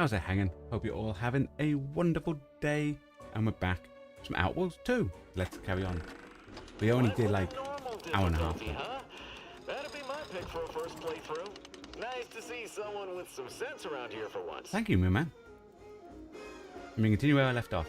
How's it hanging? Hope you're all having a wonderful day. And we're back. Some Outworlds 2. Let's carry on. We only did like hour and a half. Huh? That'd be my pick for a first playthrough. Nice to see someone with some sense around here for once. Thank you, my man. Let me continue where I left off.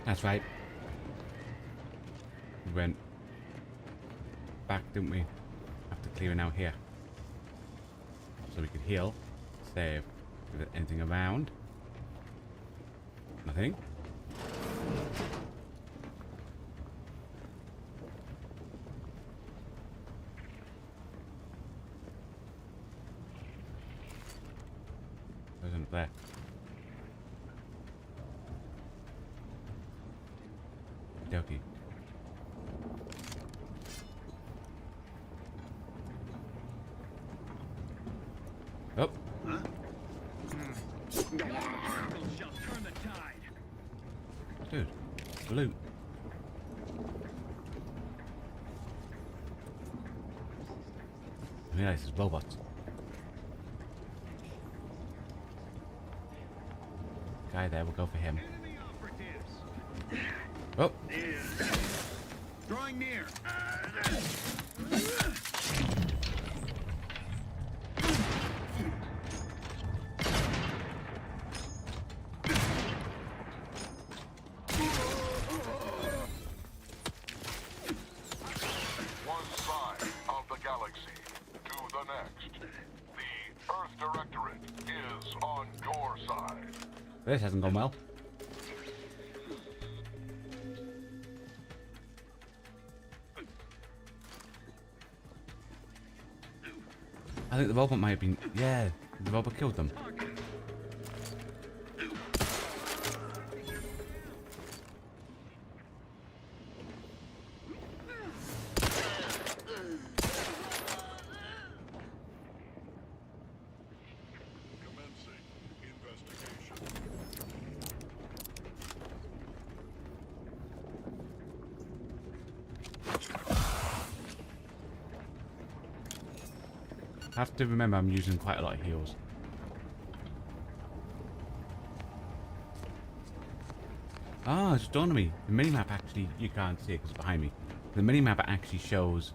That's right. We went back, didn't we? After clearing out here. So we could heal. Save. If there's anything around. Nothing. Wasn't there. Dokey. Oh. Huh? Dude, loot. I realize it's robots. Guy there, we'll go for him. Oh. Drawing near. One side of the galaxy to the next. The Earth Directorate is on your side. This hasn't gone well. I think the robot might have been... Yeah, the robot killed them. Commencing investigation. I have to remember I'm using quite a lot of heals. Ah, it's dawned on me. The minimap actually, you can't see it because it's behind me. The minimap actually shows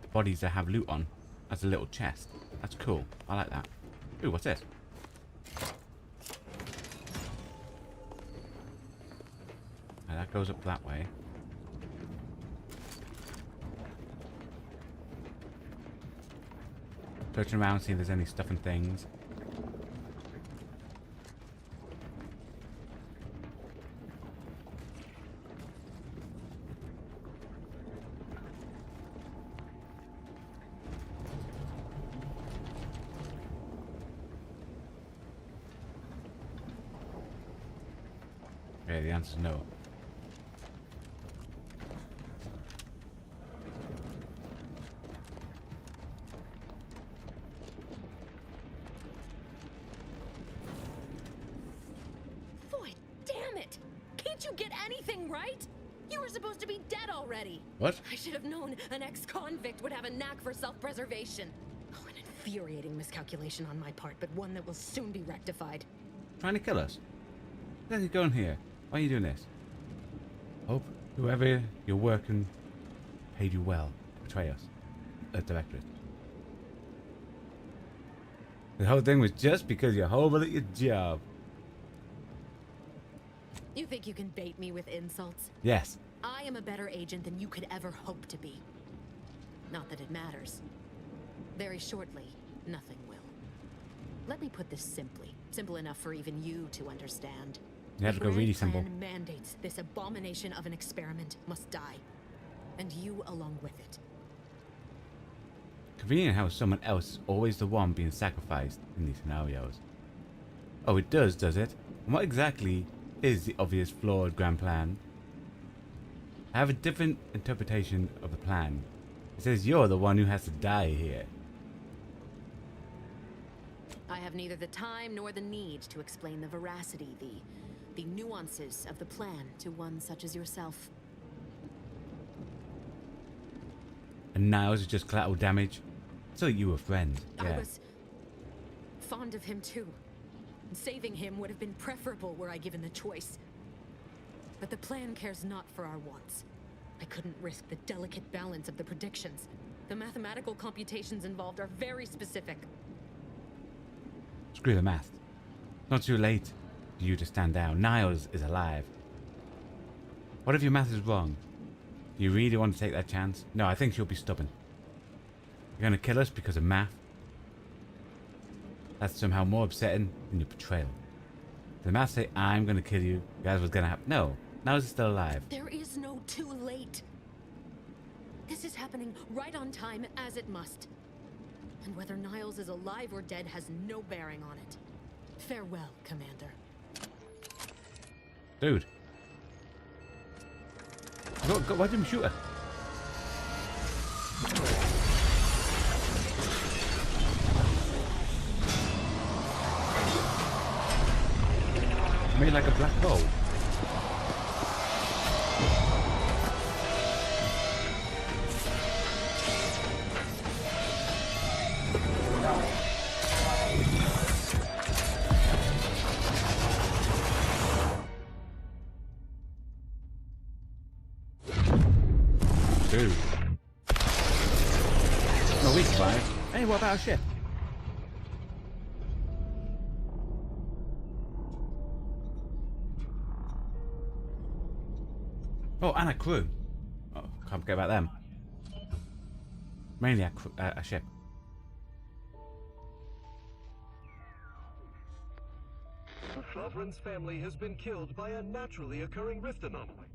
the bodies that have loot on as a little chest. That's cool. I like that. Ooh, what's this? Now that goes up that way. Searching around, seeing if there's any stuff and things. Okay, the answer's no. Right? You were supposed to be dead already. What? I should have known an ex-convict would have a knack for self-preservation. Oh, an infuriating miscalculation on my part, but one that will soon be rectified. Trying to kill us? Where's he going here? Why are you doing this? Hope whoever you're working paid you well to betray us. Directorate. The whole thing was just because you're horrible at your job. You think you can bait me with insults? Yes. I am a better agent than you could ever hope to be. Not that it matters. Very shortly, nothing will. Let me put this simply. Simple enough for even you to understand. You have to go really simple. The grand plan mandates this abomination of an experiment must die. And you along with it. Convenient how someone else is always the one being sacrificed in these scenarios. Oh, it does it? And what exactly is the obvious flawed grand plan? I have a different interpretation of the plan. It says you're the one who has to die here. I have neither the time nor the need to explain the veracity, the nuances of the plan to one such as yourself. And Niles is just collateral damage. So you were friends. Yeah. I was fond of him too. Saving him would have been preferable were I given the choice. But the plan cares not for our wants. I couldn't risk the delicate balance of the predictions. The mathematical computations involved are very specific. Screw the math. Not too late for you to stand down. Niles is alive. What if your math is wrong? Do you really want to take that chance? No, I think you'll be stubborn. You're going to kill us because of math? That's somehow more upsetting than your betrayal. If the math say I'm going to kill you, you guys was going to happen. No, Niles is still alive. There is no too late. This is happening right on time, as it must. And whether Niles is alive or dead has no bearing on it. Farewell, Commander. Dude. Go, why didn't you shoot her? Made like a black hole. Dude. No, we survived. Hey, what about our ship? Oh, and a crew. Oh, can't forget about them. Mainly a ship. The Sovereign's family has been killed by a naturally occurring rift anomaly.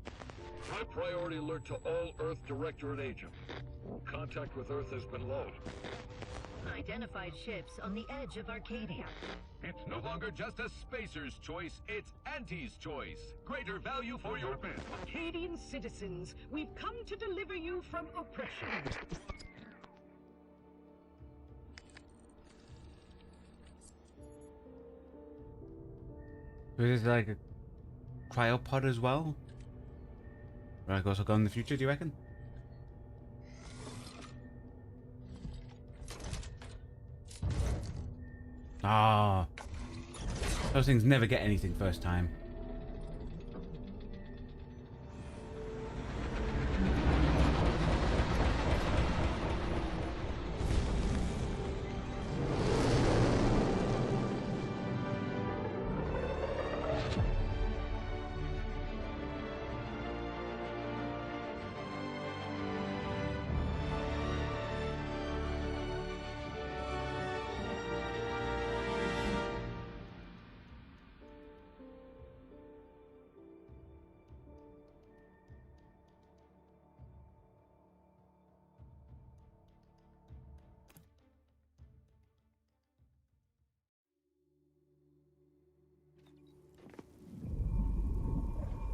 High priority alert to all Earth Directorate agents. Contact with Earth has been low. Identified ships on the edge of Arcadia. It's no longer just a spacer's choice, it's Auntie's choice. Greater value for your bid. Arcadian citizens, we've come to deliver you from oppression. Is it like a cryopod as well? Will I also go in the future, do you reckon? Ah, those things never get anything first time.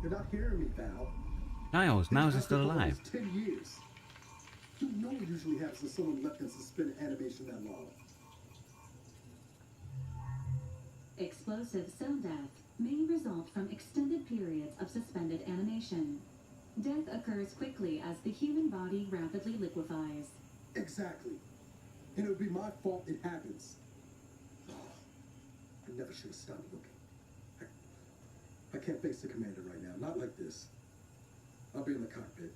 You're not hearing me, Val. Niles is still alive. 10 years. No one usually has someone left in suspended animation that long. Explosive cell death may result from extended periods of suspended animation. Death occurs quickly as the human body rapidly liquefies. Exactly. And it would be my fault it happens. I never should have stopped looking. I can't face the commander right now. Not like this. I'll be in the cockpit.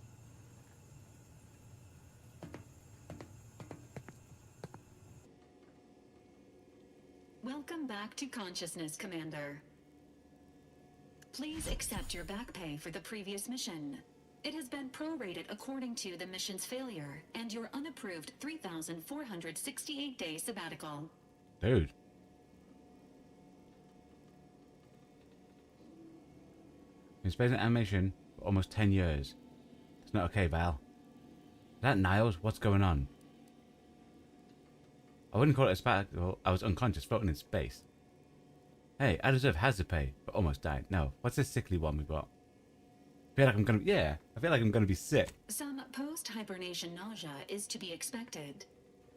Welcome back to consciousness, Commander. Please accept your back pay for the previous mission. It has been prorated according to the mission's failure and your unapproved 3,468-day sabbatical. Dude. Been spending animation for almost 10 years. It's not okay, Val. Is that Niles? What's going on? I wouldn't call it a sabbatical. I was unconscious, floating in space. Hey, I deserve hazard pay, but almost died. No, what's this sickly one we got? I feel like I'm gonna. Yeah, I feel like I'm gonna be sick. Some post-hibernation nausea is to be expected.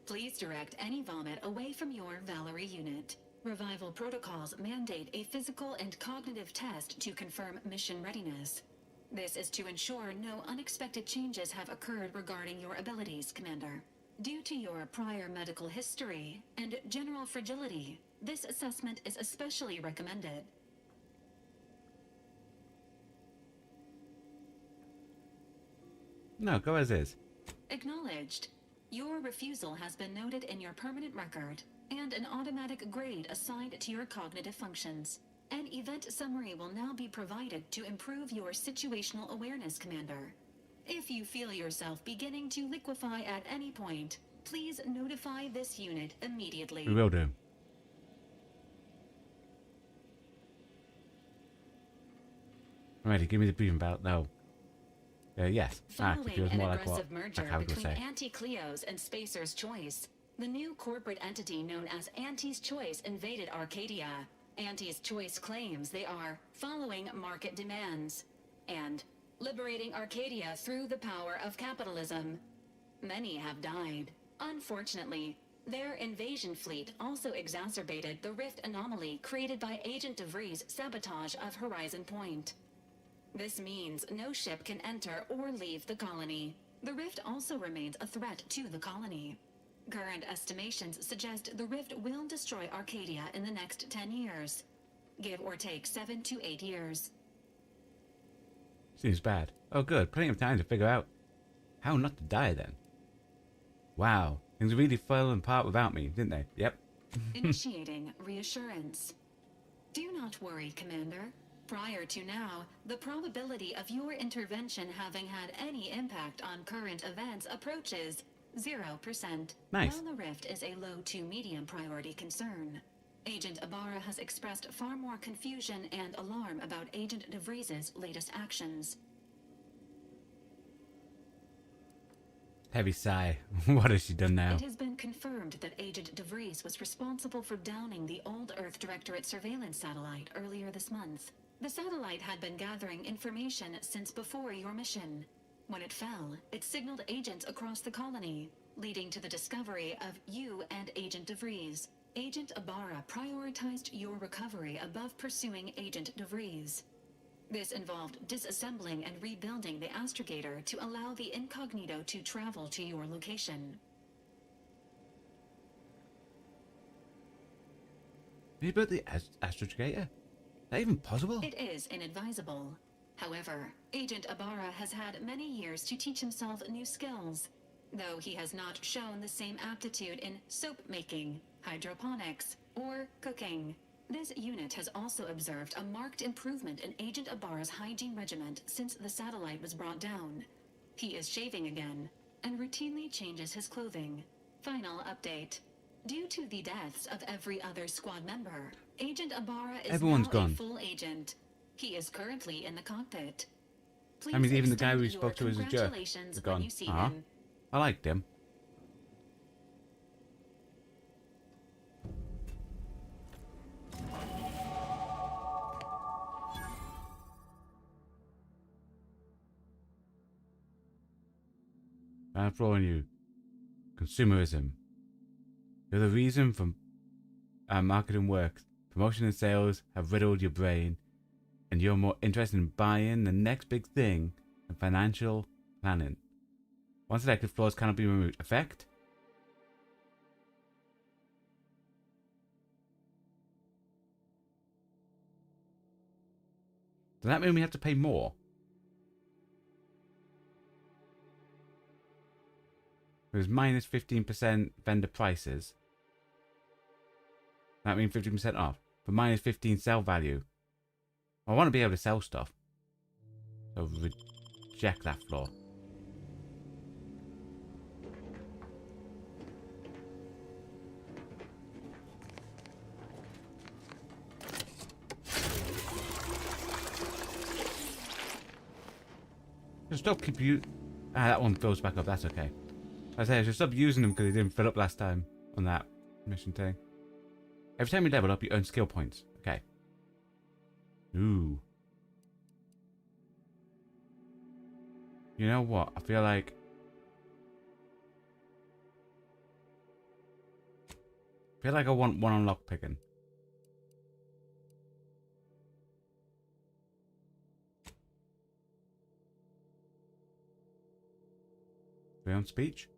Please direct any vomit away from your Valerie unit. Revival protocols mandate a physical and cognitive test to confirm mission readiness. This is to ensure no unexpected changes have occurred regarding your abilities, Commander. Due to your prior medical history and general fragility, this assessment is especially recommended. No, go as is. Acknowledged. Your refusal has been noted in your permanent record, and an automatic grade assigned to your cognitive functions. An event summary will now be provided to improve your situational awareness, Commander. If you feel yourself beginning to liquefy at any point, please notify this unit immediately. We will do. Alrighty, give me the briefing about no. Yes. Following Feels an more like aggressive what merger like I was between gonna say. Anti-Cleo's and Spacer's Choice, the new corporate entity known as Anti's Choice invaded Arcadia. Anti's Choice claims they are following market demands and liberating Arcadia through the power of capitalism. Many have died. Unfortunately, their invasion fleet also exacerbated the rift anomaly created by Agent DeVries' sabotage of Horizon Point. This means no ship can enter or leave the colony. The rift also remains a threat to the colony. Current estimations suggest the rift will destroy Arcadia in the next 10 years. Give or take 7 to 8 years. Seems bad. Oh good, plenty of time to figure out how not to die then. Wow, things really fell apart without me, didn't they? Yep. Initiating reassurance. Do not worry, Commander. Prior to now, the probability of your intervention having had any impact on current events approaches 0%. Nice. While the rift is a low to medium priority concern, Agent Ibarra has expressed far more confusion and alarm about Agent DeVries' latest actions. Heavy sigh. What has she done now? It has been confirmed that Agent DeVries was responsible for downing the old Earth Directorate surveillance satellite earlier this month. The satellite had been gathering information since before your mission. When it fell, it signaled agents across the colony, leading to the discovery of you and Agent DeVries. Agent Ibarra prioritized your recovery above pursuing Agent DeVries. This involved disassembling and rebuilding the astrogator to allow the incognito to travel to your location. You built the astrogator? Is that even possible? It is inadvisable. However, Agent Ibarra has had many years to teach himself new skills, though he has not shown the same aptitude in soap making, hydroponics, or cooking. This unit has also observed a marked improvement in Agent Ibarra's hygiene regimen since the satellite was brought down. He is shaving again, and routinely changes his clothing. Final update. Due to the deaths of every other squad member, Agent Ibarra is Everyone's now gone. a full agent. He is currently in the cockpit. Please I mean, even the guy we extend spoke to your as a jerk congratulations is when gone. you see Uh-huh. him. I liked him. I'm throwing you. Consumerism. You're the reason for marketing works. Promotion and sales have riddled your brain, and you're more interested in buying the next big thing than financial planning. Once selected, flaws cannot be removed. Effect? Does that mean we have to pay more? It was minus 15% vendor prices. That means 50% off. For minus 15 sell value. I want to be able to sell stuff. So reject that flaw. Just stop keep you. That one fills back up. That's okay. I say I should stop using them because they didn't fill up last time on that mission thing. Every time you level up, you earn skill points. Okay. Ooh. You know what? I feel like feel like I want one on lockpicking. We on speech?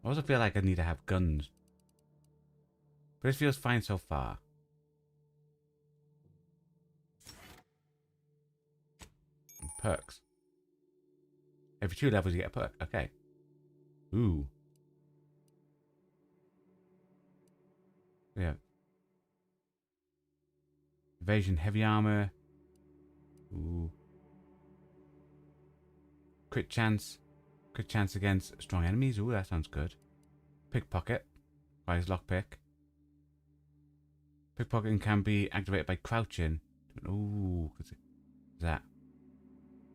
I also feel like I need to have guns. But this feels fine so far. And perks. Every 2 levels you get a perk. Okay. Ooh. Yeah. Evasion, heavy armor. Ooh. Crit chance. Crit chance against strong enemies. Ooh, that sounds good. Pickpocket. Requires lockpick. Pickpocketing can be activated by crouching. Ooh, what's that?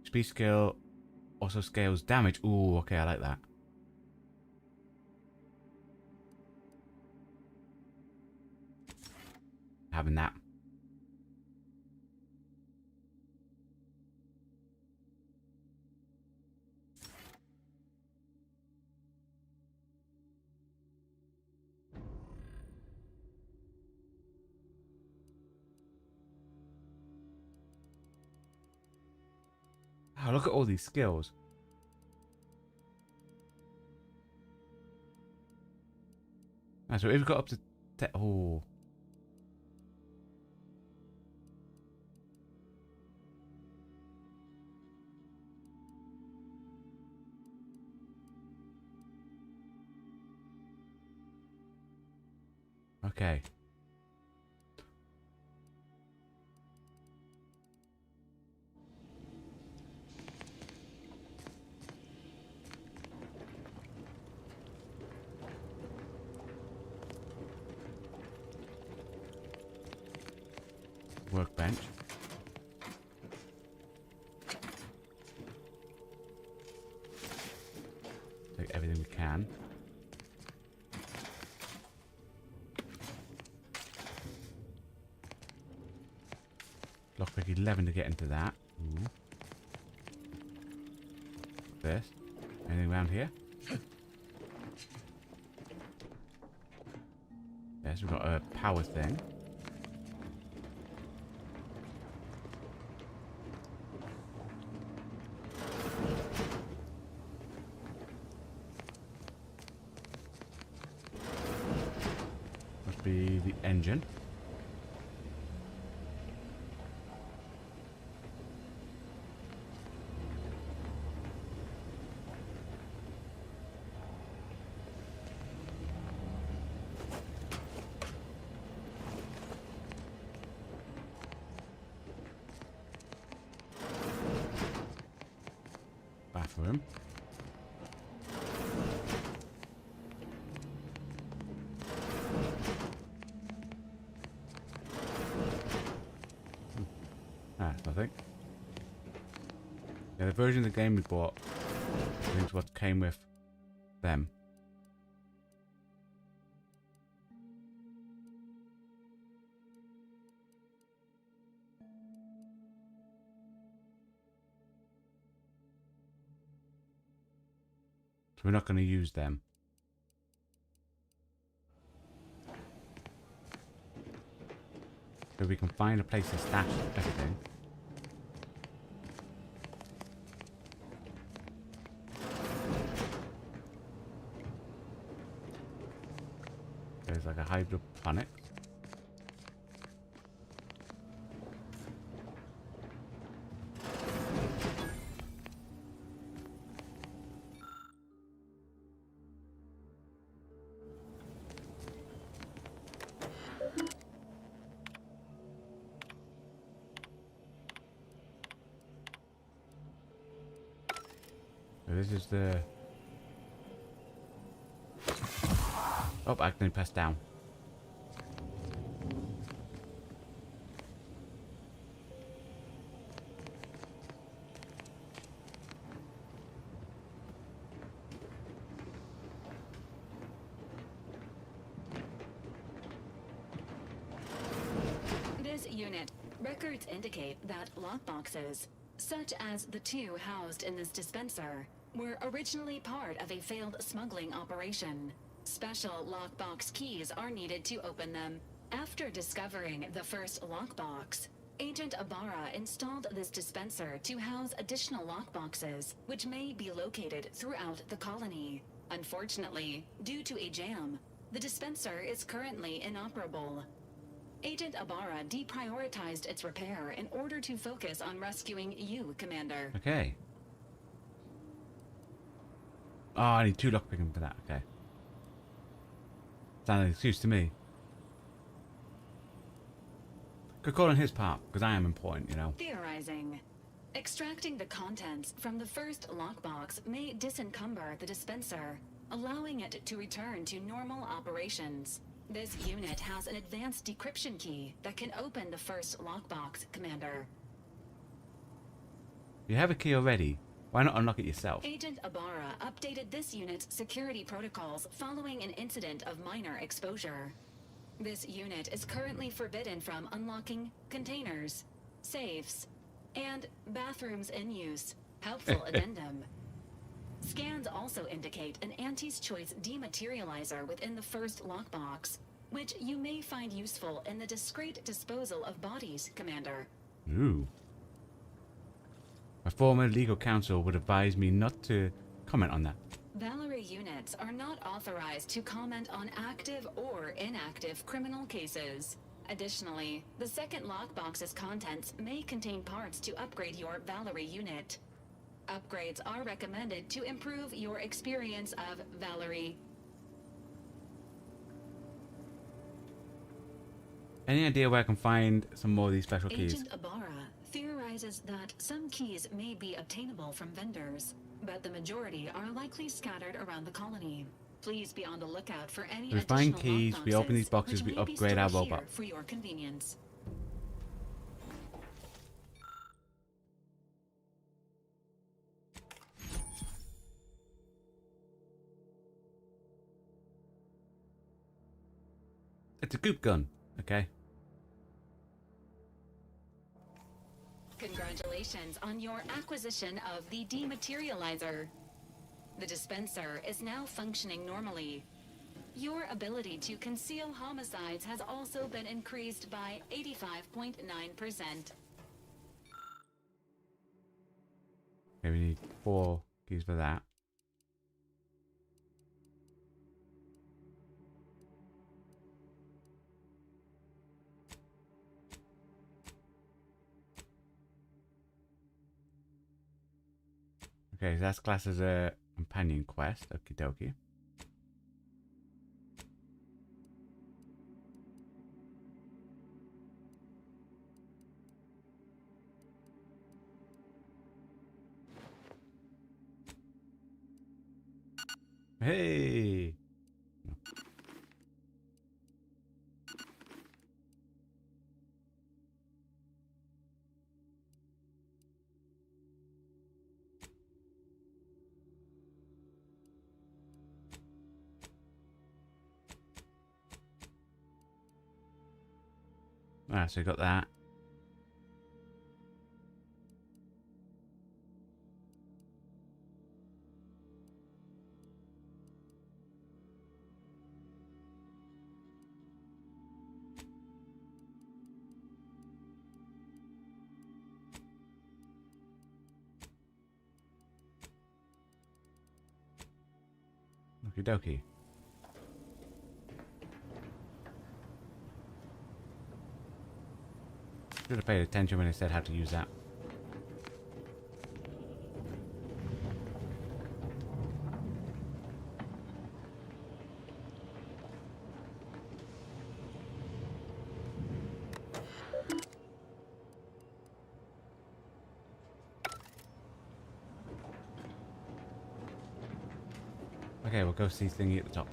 Speed skill also scales damage. Ooh, okay, I like that. Having that. Oh, look at all these skills. Ah, so we've got up to... Oh. Okay. Workbench. Take everything we can. Lockpick 11 to get into that. Ooh. This. Anything around here? Yes, we've got a power thing. Must be the engine. Bathroom. Ah, nothing. Yeah, the version of the game we bought, I think, is what came with them. So we're not going to use them. So we can find a place to stash everything. There's like a hydroponic. So this is the... Oh, I can press down. This unit. Records indicate that lockboxes, such as the two housed in this dispenser, were originally part of a failed smuggling operation. Special lockbox keys are needed to open them. After discovering the first lockbox, Agent Ibarra installed this dispenser to house additional lockboxes, which may be located throughout the colony. Unfortunately, due to a jam, the dispenser is currently inoperable. Agent Ibarra deprioritized its repair in order to focus on rescuing you, Commander. Okay. Oh, I need 2 lockpicking for that. Okay. Sounds like an excuse to me. Could call on his part, because I am important, you know. Theorizing. Extracting the contents from the first lockbox may disencumber the dispenser, allowing it to return to normal operations. This unit has an advanced decryption key that can open the first lockbox, Commander. You have a key already. Why not unlock it yourself? Agent Ibarra updated this unit's security protocols following an incident of minor exposure. This unit is currently forbidden from unlocking containers, safes, and bathrooms in use. Helpful addendum. Scans also indicate an Auntie's Choice dematerializer within the first lockbox, which you may find useful in the discreet disposal of bodies, Commander. Ooh. My former legal counsel would advise me not to comment on that. Valerie units are not authorized to comment on active or inactive criminal cases. Additionally, the second lockbox's contents may contain parts to upgrade your Valerie unit. Upgrades are recommended to improve your experience of Valerie. Any idea where I can find some more of these special keys? Agent Ibarra theorizes that some keys may be obtainable from vendors, but the majority are likely scattered around the colony. Please be on the lookout for any We additional find keys, we open these lockboxes, boxes, which we may be upgrade our stored robot. here for your convenience. It's a goop gun. Okay. Congratulations on your acquisition of the dematerializer. The dispenser is now functioning normally. Your ability to conceal homicides has also been increased by 85.9%. Okay, we need 4 keys for that. Okay, so that's classed as a companion quest. Okie dokie. Hey! Alright, so we got that. Okie dokie. Should have paid attention when I said how to use that. Okay, we'll go see thingy at the top.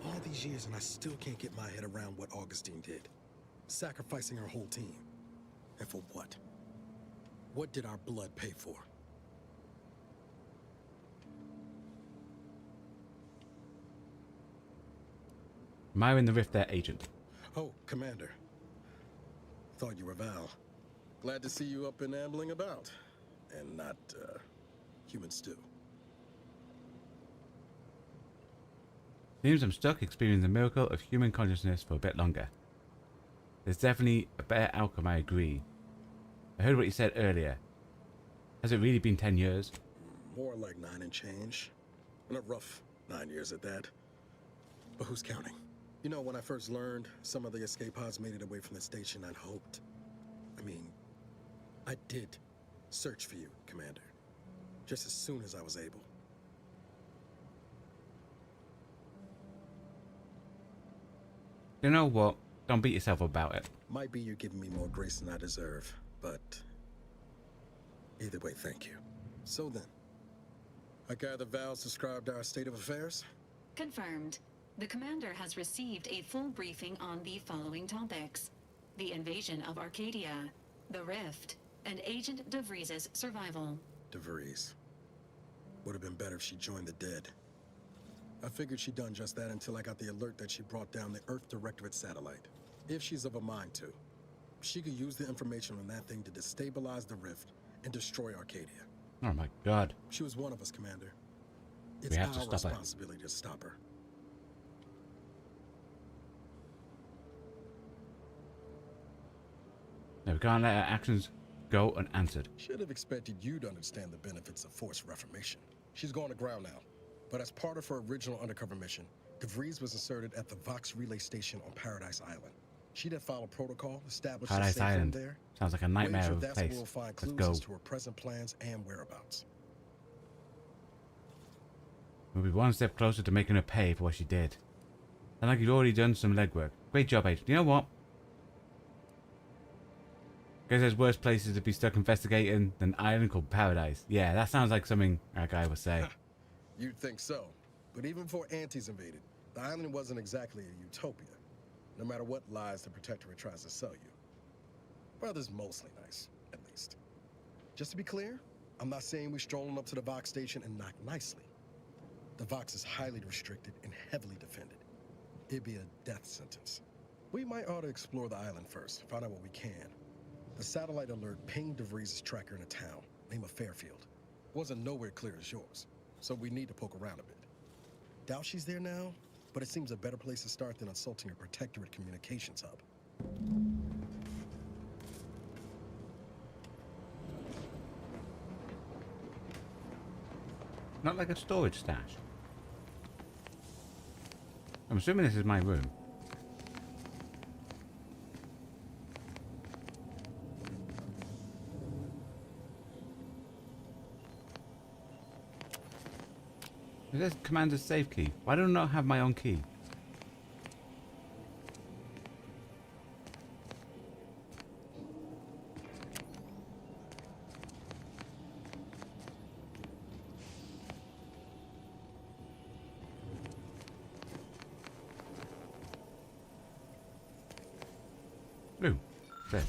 All these years and I still can't get my head around what Augustine did. Sacrificing her whole team. And for what? What did our blood pay for? Am I in the rift there, agent? Oh, Commander. Thought you were Val. Glad to see you up and ambling about. And not, human stew. Seems I'm stuck experiencing the miracle of human consciousness for a bit longer. There's definitely a better outcome, I agree. I heard what you said earlier. Has it really been 10 years? More like 9 and change. And a rough 9 years at that. But who's counting? You know, when I first learned some of the escape pods made it away from the station, I'd hoped. I did search for you, Commander. Just as soon as I was able. You know what? Don't beat yourself about it. Might be you're giving me more grace than I deserve, but either way, thank you. So then, I gather Val's described our state of affairs? Confirmed. The commander has received a full briefing on the following topics: the invasion of Arcadia, the Rift, and Agent DeVries' survival. DeVries. Would have been better if she joined the dead. I figured she'd done just that until I got the alert that she brought down the Earth Directorate satellite. If she's of a mind to, she could use the information on that thing to destabilize the Rift and destroy Arcadia. Oh my god. She was one of us, Commander. It's We have our to stop her. responsibility to stop her. No, we can't let our actions go unanswered. Should have expected you to understand the benefits of forced reformation. She's going to ground now. But as part of her original undercover mission, DeVries was inserted at the Vox relay station on Paradise Island. She'd have followed protocol, established a Paradise safe room Island. there. Sounds like a nightmare Wager of a that's where place. we'll find Let's clues go. as to her present plans and whereabouts. We'll be one step closer to making her pay for what she did. And like you've already done some legwork. Great job, Agent. You know what? Guess there's worse places to be stuck investigating than an island called Paradise. Yeah, that sounds like something a guy would say. You'd think so. But even before Antes invaded, the island wasn't exactly a utopia. No matter what lies the Protectorate tries to sell you. Brother's mostly nice, at least. Just to be clear, I'm not saying we strolling up to the Vox station and knock nicely. The Vox is highly restricted and heavily defended. It'd be a death sentence. We might ought to explore the island first, find out what we can. The satellite alert pinged DeVries' tracker in a town, named Fairfield. Wasn't nowhere clear as yours, so we need to poke around a bit. Doubt she's there now, but it seems a better place to start than assaulting a Protectorate communications hub. Not like a storage stash. I'm assuming this is my room. Is this Commander's safe key? Why do I not have my own key? Blue. Says.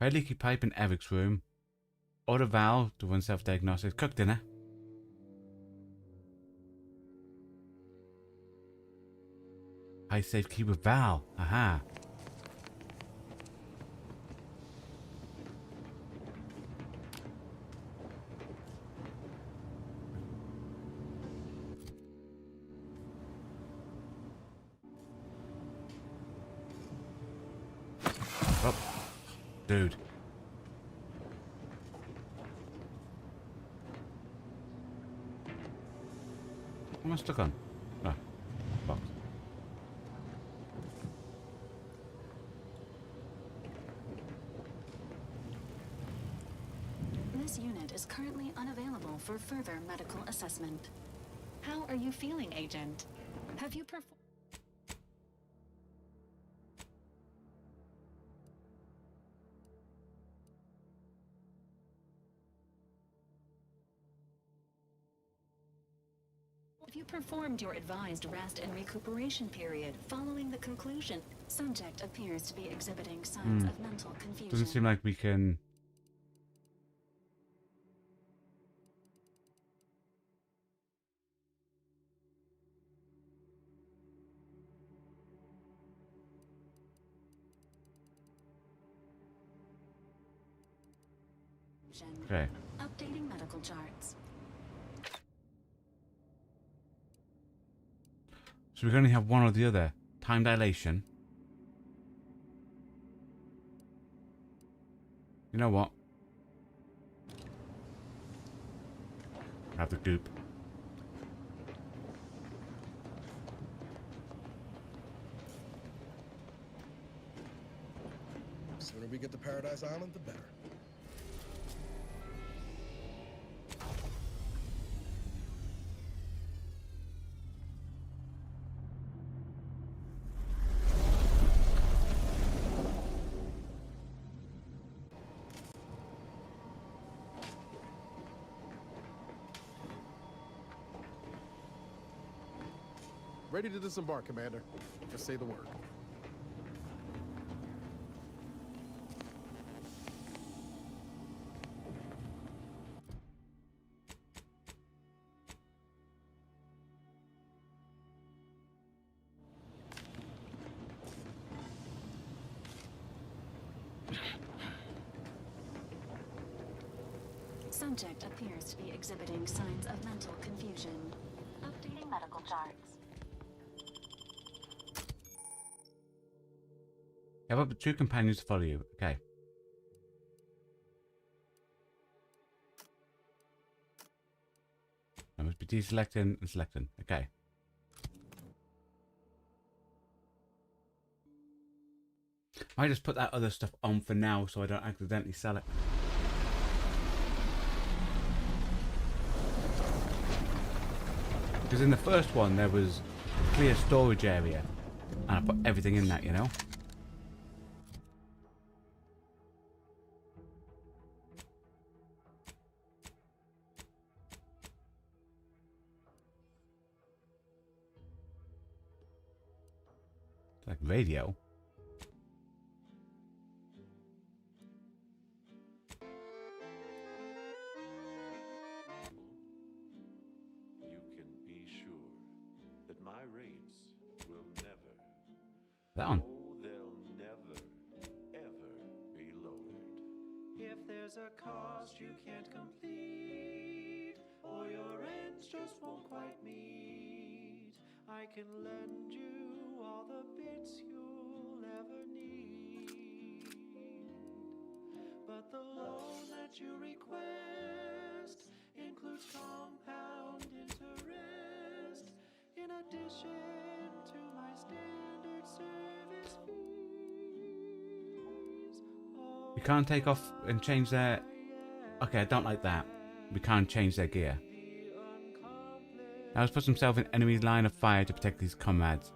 Red leaky pipe in Eric's room. Order Val to run self-diagnosis. Cook dinner. High safe key with Val. Aha. Oh. Dude. What am I stuck on? Oh, box. This unit is currently unavailable for further medical assessment. How are you feeling, Agent? Have you performed? Have you performed your advised rest and recuperation period following the conclusion? Subject appears to be exhibiting signs of mental confusion. Doesn't seem like we can... section. Okay. Updating medical charts. So we can only have one or the other. Time dilation. You know what? Have the goop. The sooner we get to Paradise Island, the better. Ready to disembark, Commander. Just say the word. Subject appears to be exhibiting signs of mental confusion. Updating medical charts. Have up to 2 companions to follow you. Okay. I must be deselecting and selecting. Okay. I just put that other stuff on for now so I don't accidentally sell it. Because in the first one there was a clear storage area and I put everything in that, you know? Like radio. You can be sure that my rates will never. That on. Oh, they'll never, ever be lowered. If there's a cost you can't complete, or your ends just won't quite meet, I can lend you all the bits you'll ever need. But the loan that you request includes compound interest, in addition to my standard service fees. Oh, We can't take off and change their... Okay, I don't like that. We can't change their gear. Alice puts himself in enemy's line of fire to protect his comrades.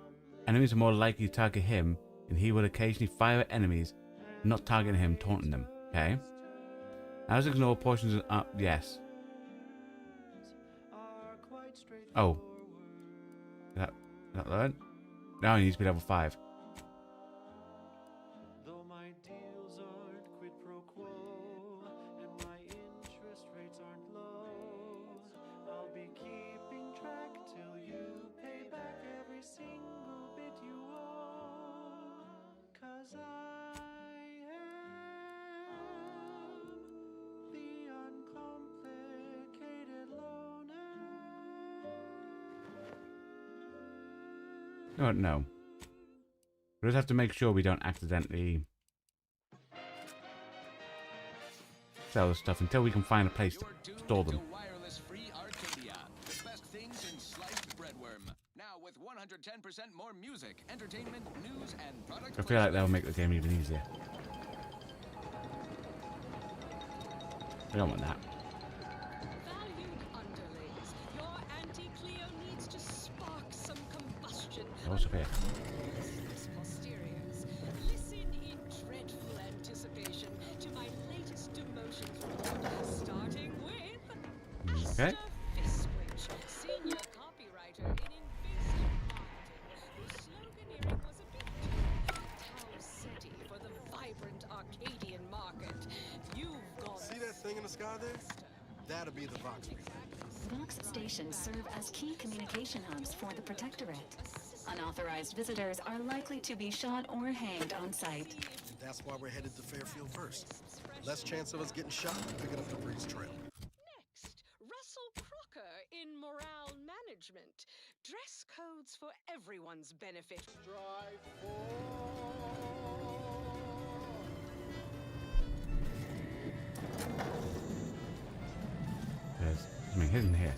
Enemies are more likely to target him, and he will occasionally fire at enemies, not targeting him, taunting them. Okay? Alice ignore portions of... yes. Oh. Is that learned? Now he needs to be level 5. though my deals aren't quid pro quo, and my interest rates aren't low, I'll be keeping track till you pay back every single bit you owe. 'Cause I am the uncomplicated loner. Oh, no. We just have to make sure we don't accidentally sell the stuff until we can find a place to store them. Wireless-free Arcadia. The best things in sliced breadworm. Now with 110% more music, entertainment, news, and product. I feel like that'll make the game even easier. We don't want that. Valued underlings, your anti-Cleo needs to spark some combustion. What's up here? Listless posteriors, listen in dreadful anticipation to my latest demotions report, starting with Okay. Fiskwich, senior copywriter in invasive marketing, whose sloganeering was a bit too Tau-Ceti for the vibrant Arcadian market. You've gone. See that thing in the sky there? That'll be the Vox. Vox stations serve as key communication hubs for the Protectorate. Unauthorized visitors are likely to be shot or hanged on sight. And that's why we're headed to Fairfield first. Less chance of us getting shot and picking up the Breeze Trail. Next, Russell Crocker in morale management. Dress codes for everyone's benefit. There's something hidden here.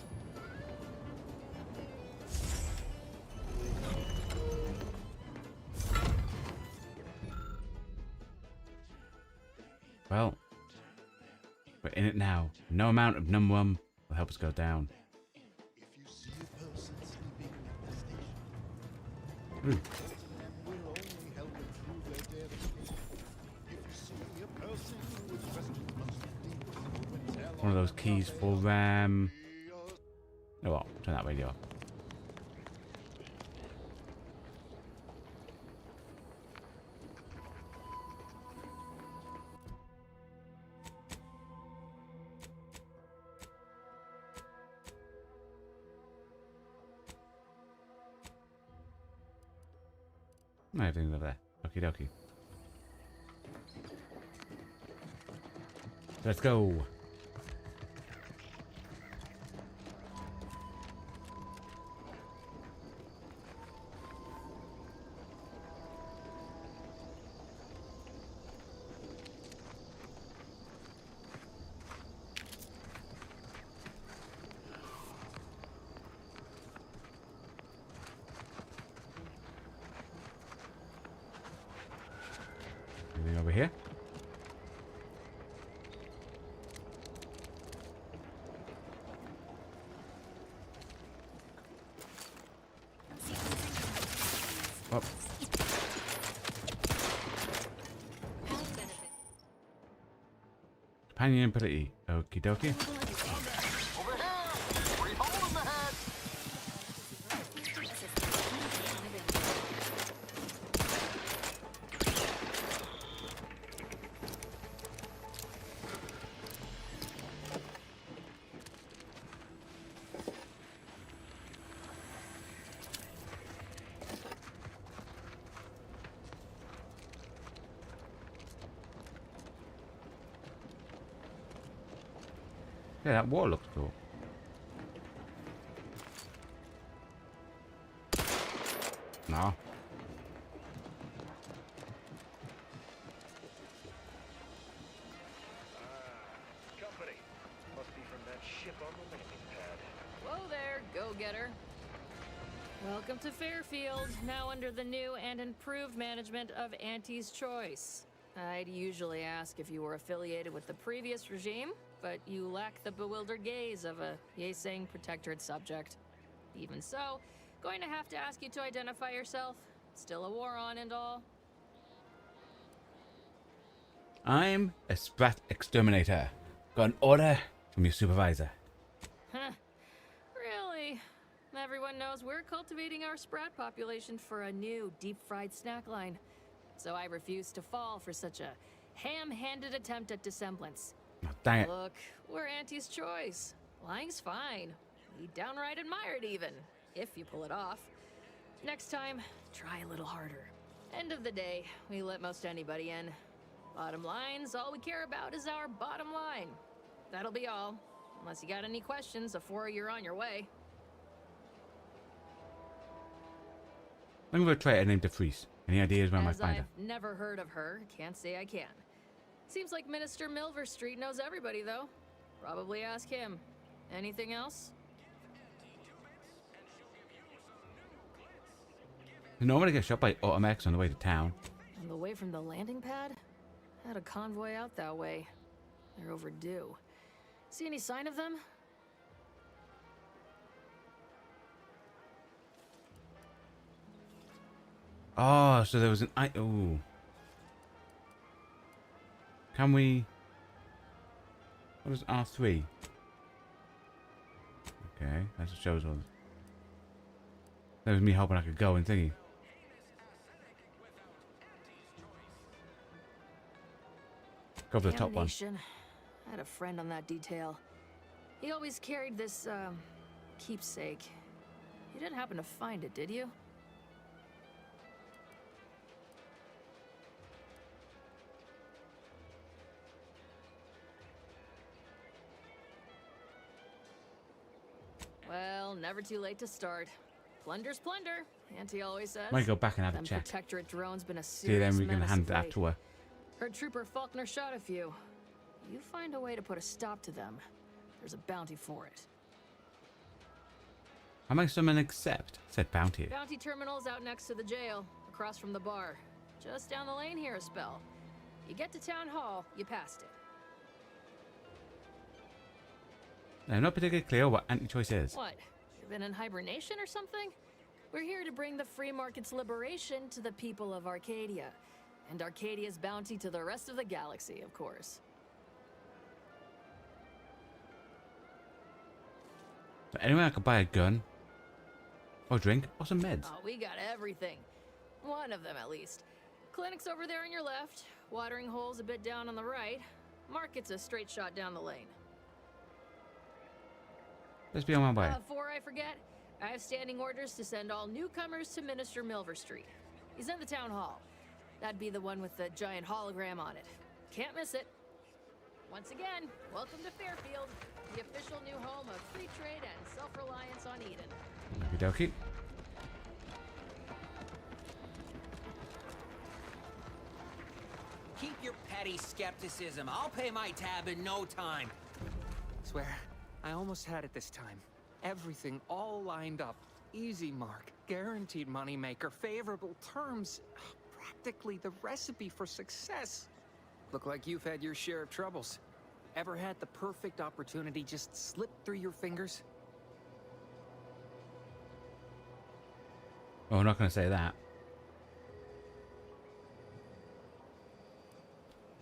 Well, we're in it now. No amount of number one will help us go down. Ooh. One of those keys for oh well, turn that radio off. Everything's over there. Okie dokie. Let's go. Anything over here? Oh. Companion ability. Okie dokie. Yeah, that wall looks cool. No. Company. Must be from that ship on the landing pad. Whoa there, go-getter. Welcome to Fairfield, now under the new and improved management of Auntie's Choice. I'd usually ask if you were affiliated with the previous regime, but you lack the bewildered gaze of a yay-saying protectorate subject. Even so, going to have to ask you to identify yourself. Still a war on and all. I'm a sprat exterminator. Got an order from your supervisor. Huh. Really? Everyone knows we're cultivating our sprat population for a new deep-fried snack line. So I refuse to fall for such a ham-handed attempt at dissemblance. Oh, dang it. Look, we're Auntie's Choice. Lying's fine. We downright admire it even, if you pull it off. Next time, try a little harder. End of the day, we let most anybody in. Bottom line's all we care about is our bottom line. That'll be all. Unless you got any questions before you're on your way. I'm going to try a name to freeze. Any ideas where I might find her? I've never heard of her, can't say I can. Seems like Minister Milver Street knows everybody, though. Probably ask him. Anything else? You normally get shot by automechs on the way to town. On the way from the landing pad? Had a convoy out that way. They're overdue. See any sign of them? Oh, so there was an ooh. Can we? What is R3? Okay, that just shows all. That was me hoping I could go and thingy. Go for the top one. Damnation. I had a friend on that detail. He always carried this, keepsake. You didn't happen to find it, did you? Well, never too late to start. Plunder's plunder, Auntie always says. Might go back and have a Them check. Protectorate drone's been a See, serious then we can menace hand of that late. to her. Heard Trooper Faulkner shot a few. You find a way to put a stop to them. There's a bounty for it. I might summon accept, said Bounty. Bounty terminal's out next to the jail, across from the bar. Just down the lane here a spell. You get to Town Hall, you passed it. I'm not particularly clear what anti-choice is. What? You've been in hibernation or something? We're here to bring the free market's liberation to the people of Arcadia. And Arcadia's bounty to the rest of the galaxy, of course. So anyway, I could buy a gun, or drink, or some meds. Oh, we got everything. One of them, at least. Clinic's over there on your left. Watering hole's a bit down on the right. Market's a straight shot down the lane. Let's be on my way. Before I forget, I have standing orders to send all newcomers to Minister Milver Street. He's in the town hall. That'd be the one with the giant hologram on it. Can't miss it. Once again, welcome to Fairfield, the official new home of free trade and self-reliance on Eden. Okie dokie. Keep your petty skepticism. I'll pay my tab in no time. Swear, I almost had it this time. Everything all lined up. Easy mark, guaranteed moneymaker, favorable terms. Practically the recipe for success. Look like you've had your share of troubles. Ever had the perfect opportunity just slip through your fingers? Oh, I'm not going to say that.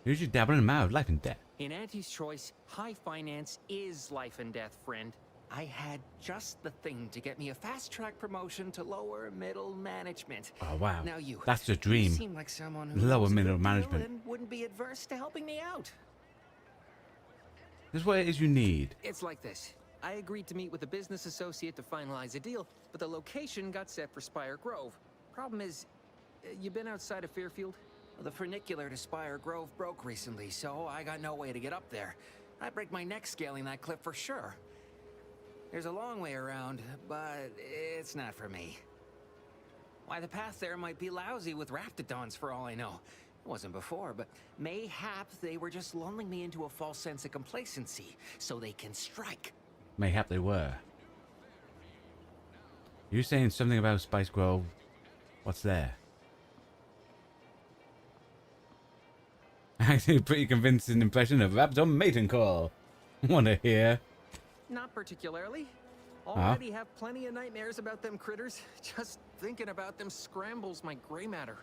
Usually dabble in the mouth, life and death. In Auntie's choice, high finance is life and death, friend. I had just the thing to get me a fast-track promotion to lower middle management. Oh, wow. Now you. That's the dream. You seem like someone who Lower knows a middle good deal management. and wouldn't be adverse to helping me out. This is what it is you need. It's like this. I agreed to meet with a business associate to finalize a deal, but the location got set for Spire Grove. Problem is, you been outside of Fairfield? The funicular to Spire Grove broke recently, so I got no way to get up there. I'd break my neck scaling that cliff for sure. There's a long way around, but it's not for me. Why, the path there might be lousy with raptidons for all I know. It wasn't before, but mayhap they were just lulling me into a false sense of complacency so they can strike. Mayhap they were. You saying something about Spice Grove? What's there? Actually, a pretty convincing impression of Raptor mating call. Wanna hear? Not particularly. Already have plenty of nightmares about them critters. Just thinking about them scrambles my gray matter.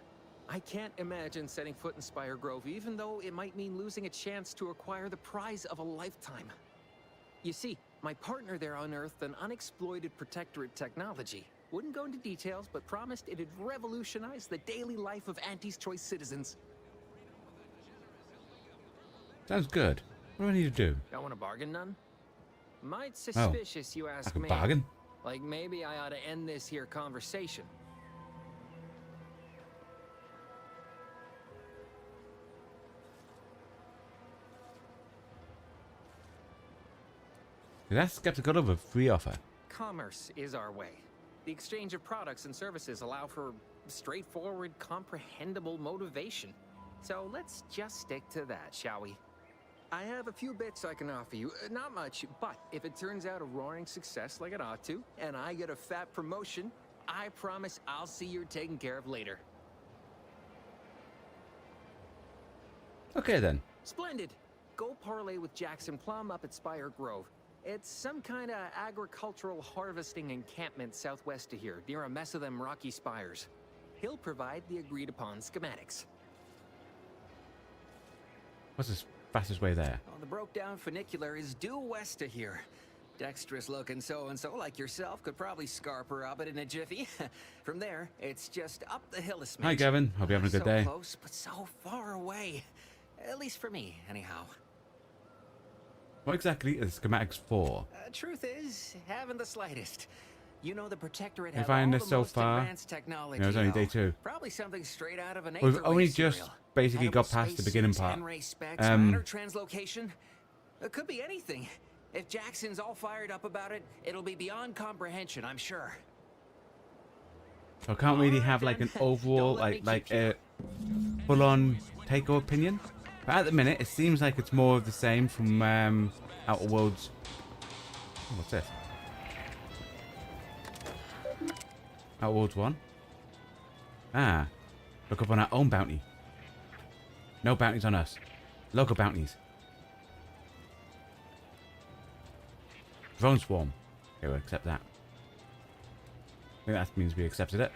I can't imagine setting foot in Spire Grove, even though it might mean losing a chance to acquire the prize of a lifetime. You see, my partner there unearthed an unexploited protectorate technology. Wouldn't go into details, but promised it'd revolutionize the daily life of Auntie's Choice citizens. Sounds good. What do I need to do? Don't want to bargain none? Might suspicious, you ask like me. a bargain? Like maybe I ought to end this here conversation. That's skeptical of a free offer. Commerce is our way. The exchange of products and services allow for straightforward, comprehensible motivation. So let's just stick to that, shall we? I have a few bits I can offer you. Not much, but if it turns out a roaring success like it ought to, and I get a fat promotion, I promise I'll see you're taken care of later. Okay then. Splendid. Go parlay with Jackson Plum up at Spire Grove. It's some kind of agricultural harvesting encampment southwest of here, near a mess of them rocky spires. He'll provide the agreed-upon schematics. What's the fastest way there? Well, the broke-down funicular is due west of here. Dexterous-looking so-and-so like yourself could probably scarp her up it in a jiffy. From there, it's just up the hill a smidge. Hi, Gavin. Hope you're having a good day. So close, but so far away. At least for me, anyhow. What exactly are the schematics for? Truth is, haven't the slightest. You know the Protectorate If have I all this the so most far, advanced technology. it was only day 2. Probably something straight out of an We've Aether only Ray just serial. basically got Edible past the beginning spacesuits, part. N-ray specs, matter translocation. It could be anything. If Jackson's all fired up about it, it'll be beyond comprehension, I'm sure. So I can't really have like an overall, like a full-on takeover opinion. But at the minute, it seems like it's more of the same from Outer Worlds. Oh, what's this? Outer Worlds 1. Ah, look up on our own bounty. No bounties on us. Local bounties. Drone swarm. Okay, we'll accept that. I think that means we accepted it.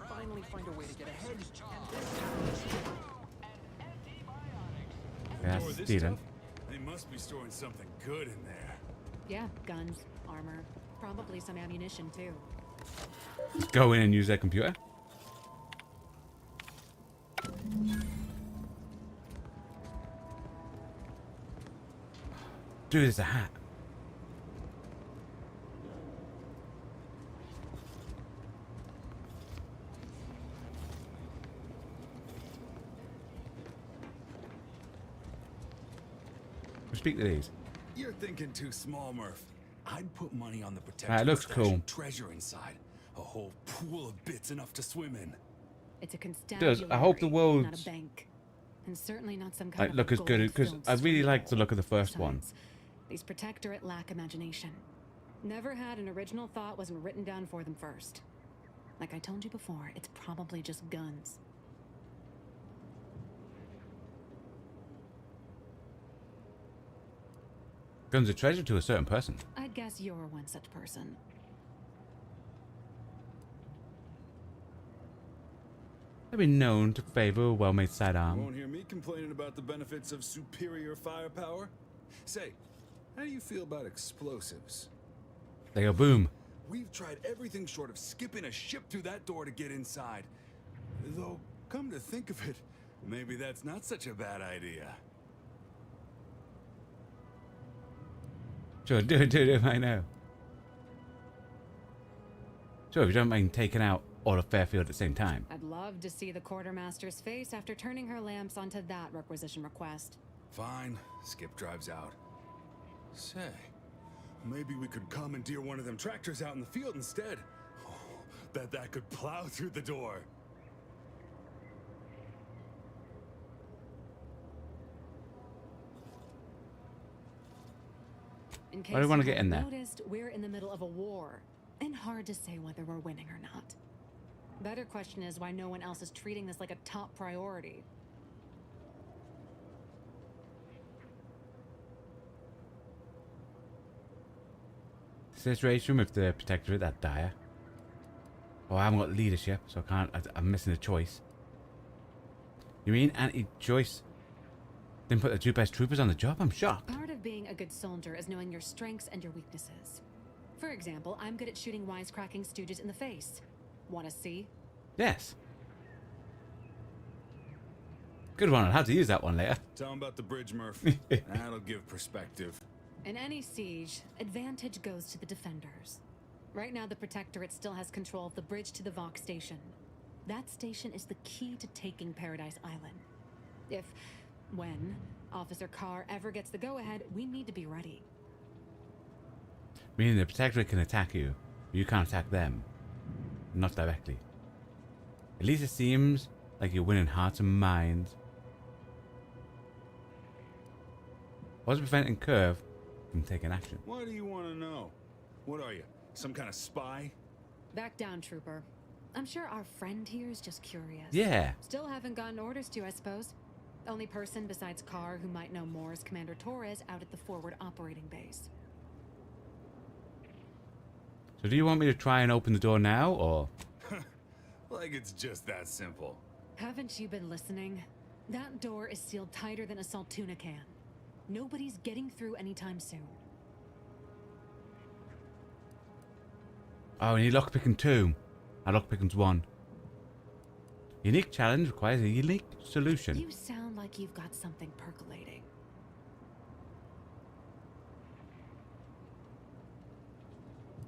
Finally find a way to get ahead. Yeah, that's stealing. They must be storing something good in there. Yeah, guns, armor, probably some ammunition too. Just go in and use their computer. Dude, there's a hat. Speak to these. You're thinking too small, Murph. I'd put money on the protector. It looks cool. Treasure inside. A whole pool of bits enough to swim in. It's a constabulary, I hope the world not a bank. And certainly not some kind of look as good, because I really like the look of the first one. These protectorate lack imagination. Never had an original thought wasn't written down for them first. Like I told you before, it's probably just guns. Guns are treasure to a certain person. I'd guess you're one such person. I've been known to favor a well-made You sidearm. won't hear me complaining about the benefits of superior firepower. Say, how do you feel about explosives? They go boom. We've tried everything short of skipping a ship through that door to get inside. Though, come to think of it, maybe that's not such a bad idea. Sure, do it, I know. Sure, if you don't mind taking out all of Fairfield at the same time. I'd love to see the quartermaster's face after turning her lamps onto that requisition request. Fine, Skip drives out. Say, maybe we could commandeer one of them tractors out in the field instead. Oh, bet that could plow through the door. In case Why do you want to you get in there? noticed, we're in the middle of a war, and hard to say whether we're winning or not. Better question is why no one else is treating this like a top priority. Situation with the protectorate that dire. Oh, I haven't got leadership, so I can't. I'm missing a choice. You mean anti-choice didn't put the two best troopers on the job? I'm shocked. Part of being a good soldier is knowing your strengths and your weaknesses. For example, I'm good at shooting wisecracking stooges in the face. Want to see? Yes. Good one. I'll have to use that one later. Tell him about the bridge, Murph. That'll give perspective. In any siege, advantage goes to the defenders. Right now, the Protectorate still has control of the bridge to the Vox station. That station is the key to taking Paradise Island. When Officer Carr ever gets the go-ahead, we need to be ready. Meaning the protectorate can attack you, but you can't attack them. Not directly. At least it seems like you're winning hearts and minds. What's preventing Curve from taking action? Why do you want to know? What are you, some kind of spy? Back down, Trooper. I'm sure our friend here is just curious. Yeah. Still haven't gotten orders to, I suppose. Only person besides Carr who might know more is Commander Torres out at the forward operating base. So do you want me to try and open the door now, or? Like it's just that simple. Haven't you been listening? That door is sealed tighter than a salt tuna can. Nobody's getting through anytime soon. Oh, we need lockpicking 2. And lockpicking's 1. Unique challenge requires a unique solution. You sound like you've got something percolating.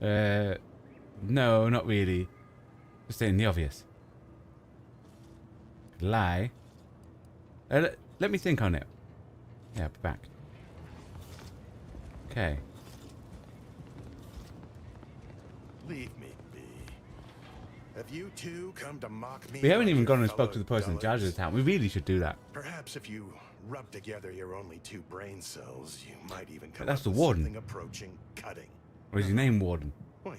No, not really. Just stating the obvious. Lie. Let me think on it. Yeah, back. Okay. Leave me be. Have you two come to mock me? We haven't like even your gone and spoke fellow to the person in charge of dullards? the town. We really should do that. Perhaps if you rub together your only 2 brain cells, you might even come But that's up the with warden. something approaching cutting. Or is his name Warden? Wait,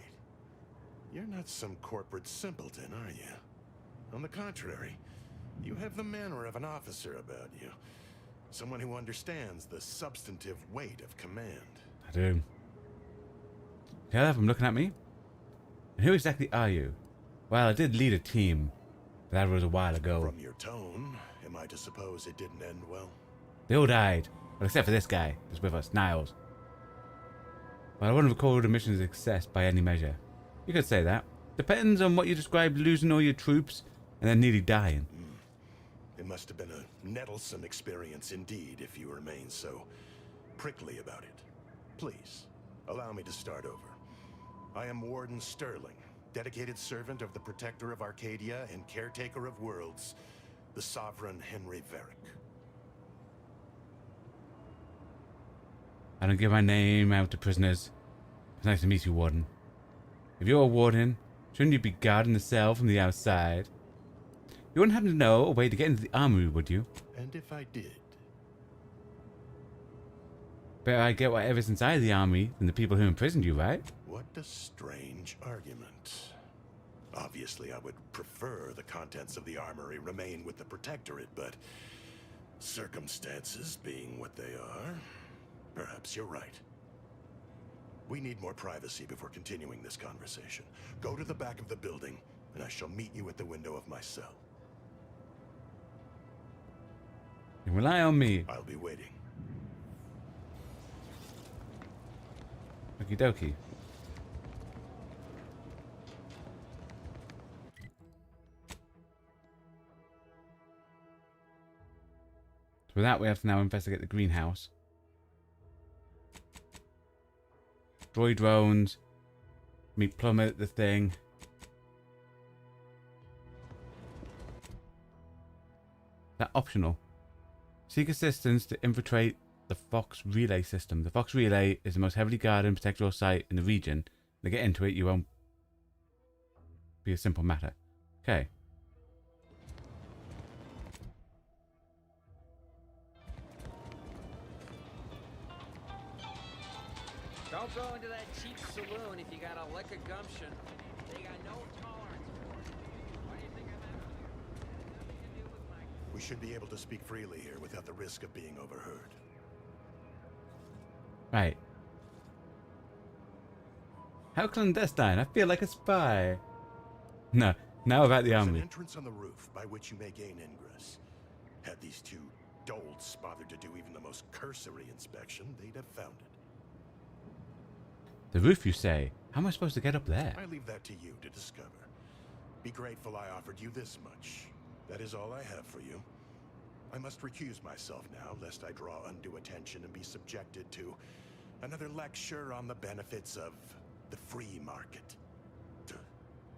you're not some corporate simpleton, are you? On the contrary, you have the manner of an officer about you. Someone who understands the substantive weight of command. I do. Can I have him looking at me? And who exactly are you? Well, I did lead a team. But that was a while ago. From your tone, am I to suppose it didn't end well? They all died. Well, except for this guy that's with us, Niles. Well, I wouldn't recall the mission a success by any measure. You could say that. Depends on what you describe losing all your troops and then nearly dying. It must have been a nettlesome experience indeed if you remain so prickly about it. Please, allow me to start over. I am Warden Sterling, dedicated servant of the Protector of Arcadia and caretaker of worlds, the Sovereign Henry Varick. I don't give my name out to prisoners. It's nice to meet you, Warden. If you're a warden, shouldn't you be guarding the cell from the outside? You wouldn't happen to know a way to get into the armory, would you? And if I did? Better I get whatever's inside the armory than the people who imprisoned you, right? What a strange argument. Obviously, I would prefer the contents of the armory remain with the Protectorate, but circumstances being what they are, perhaps you're right. We need more privacy before continuing this conversation. Go to the back of the building, and I shall meet you at the window of my cell. You rely on me. I'll be waiting. Okie dokie. So with that, we have to now investigate the greenhouse. Destroy drones. Meet plummet the thing. That optional. Seek assistance to infiltrate the Fox Relay system. The Fox Relay is the most heavily guarded and protected site in the region. To get into it, you won't be a simple matter. Okay. Don't go into that cheap saloon if you got a lick of gumption. They got no tolerance for it. Why do you think I'm after you? Nothing to do with my... We should be able to speak freely here without the risk of being overheard. Right. How clandestine? I feel like a spy. No, now about the There's army. an entrance on the roof by which you may gain ingress. Had these 2 dolts bothered to do even the most cursory inspection, they'd have found it. The roof, you say? How am I supposed to get up there? I leave that to you to discover. Be grateful I offered you this much. That is all I have for you. I must recuse myself now, lest I draw undue attention and be subjected to another lecture on the benefits of the free market.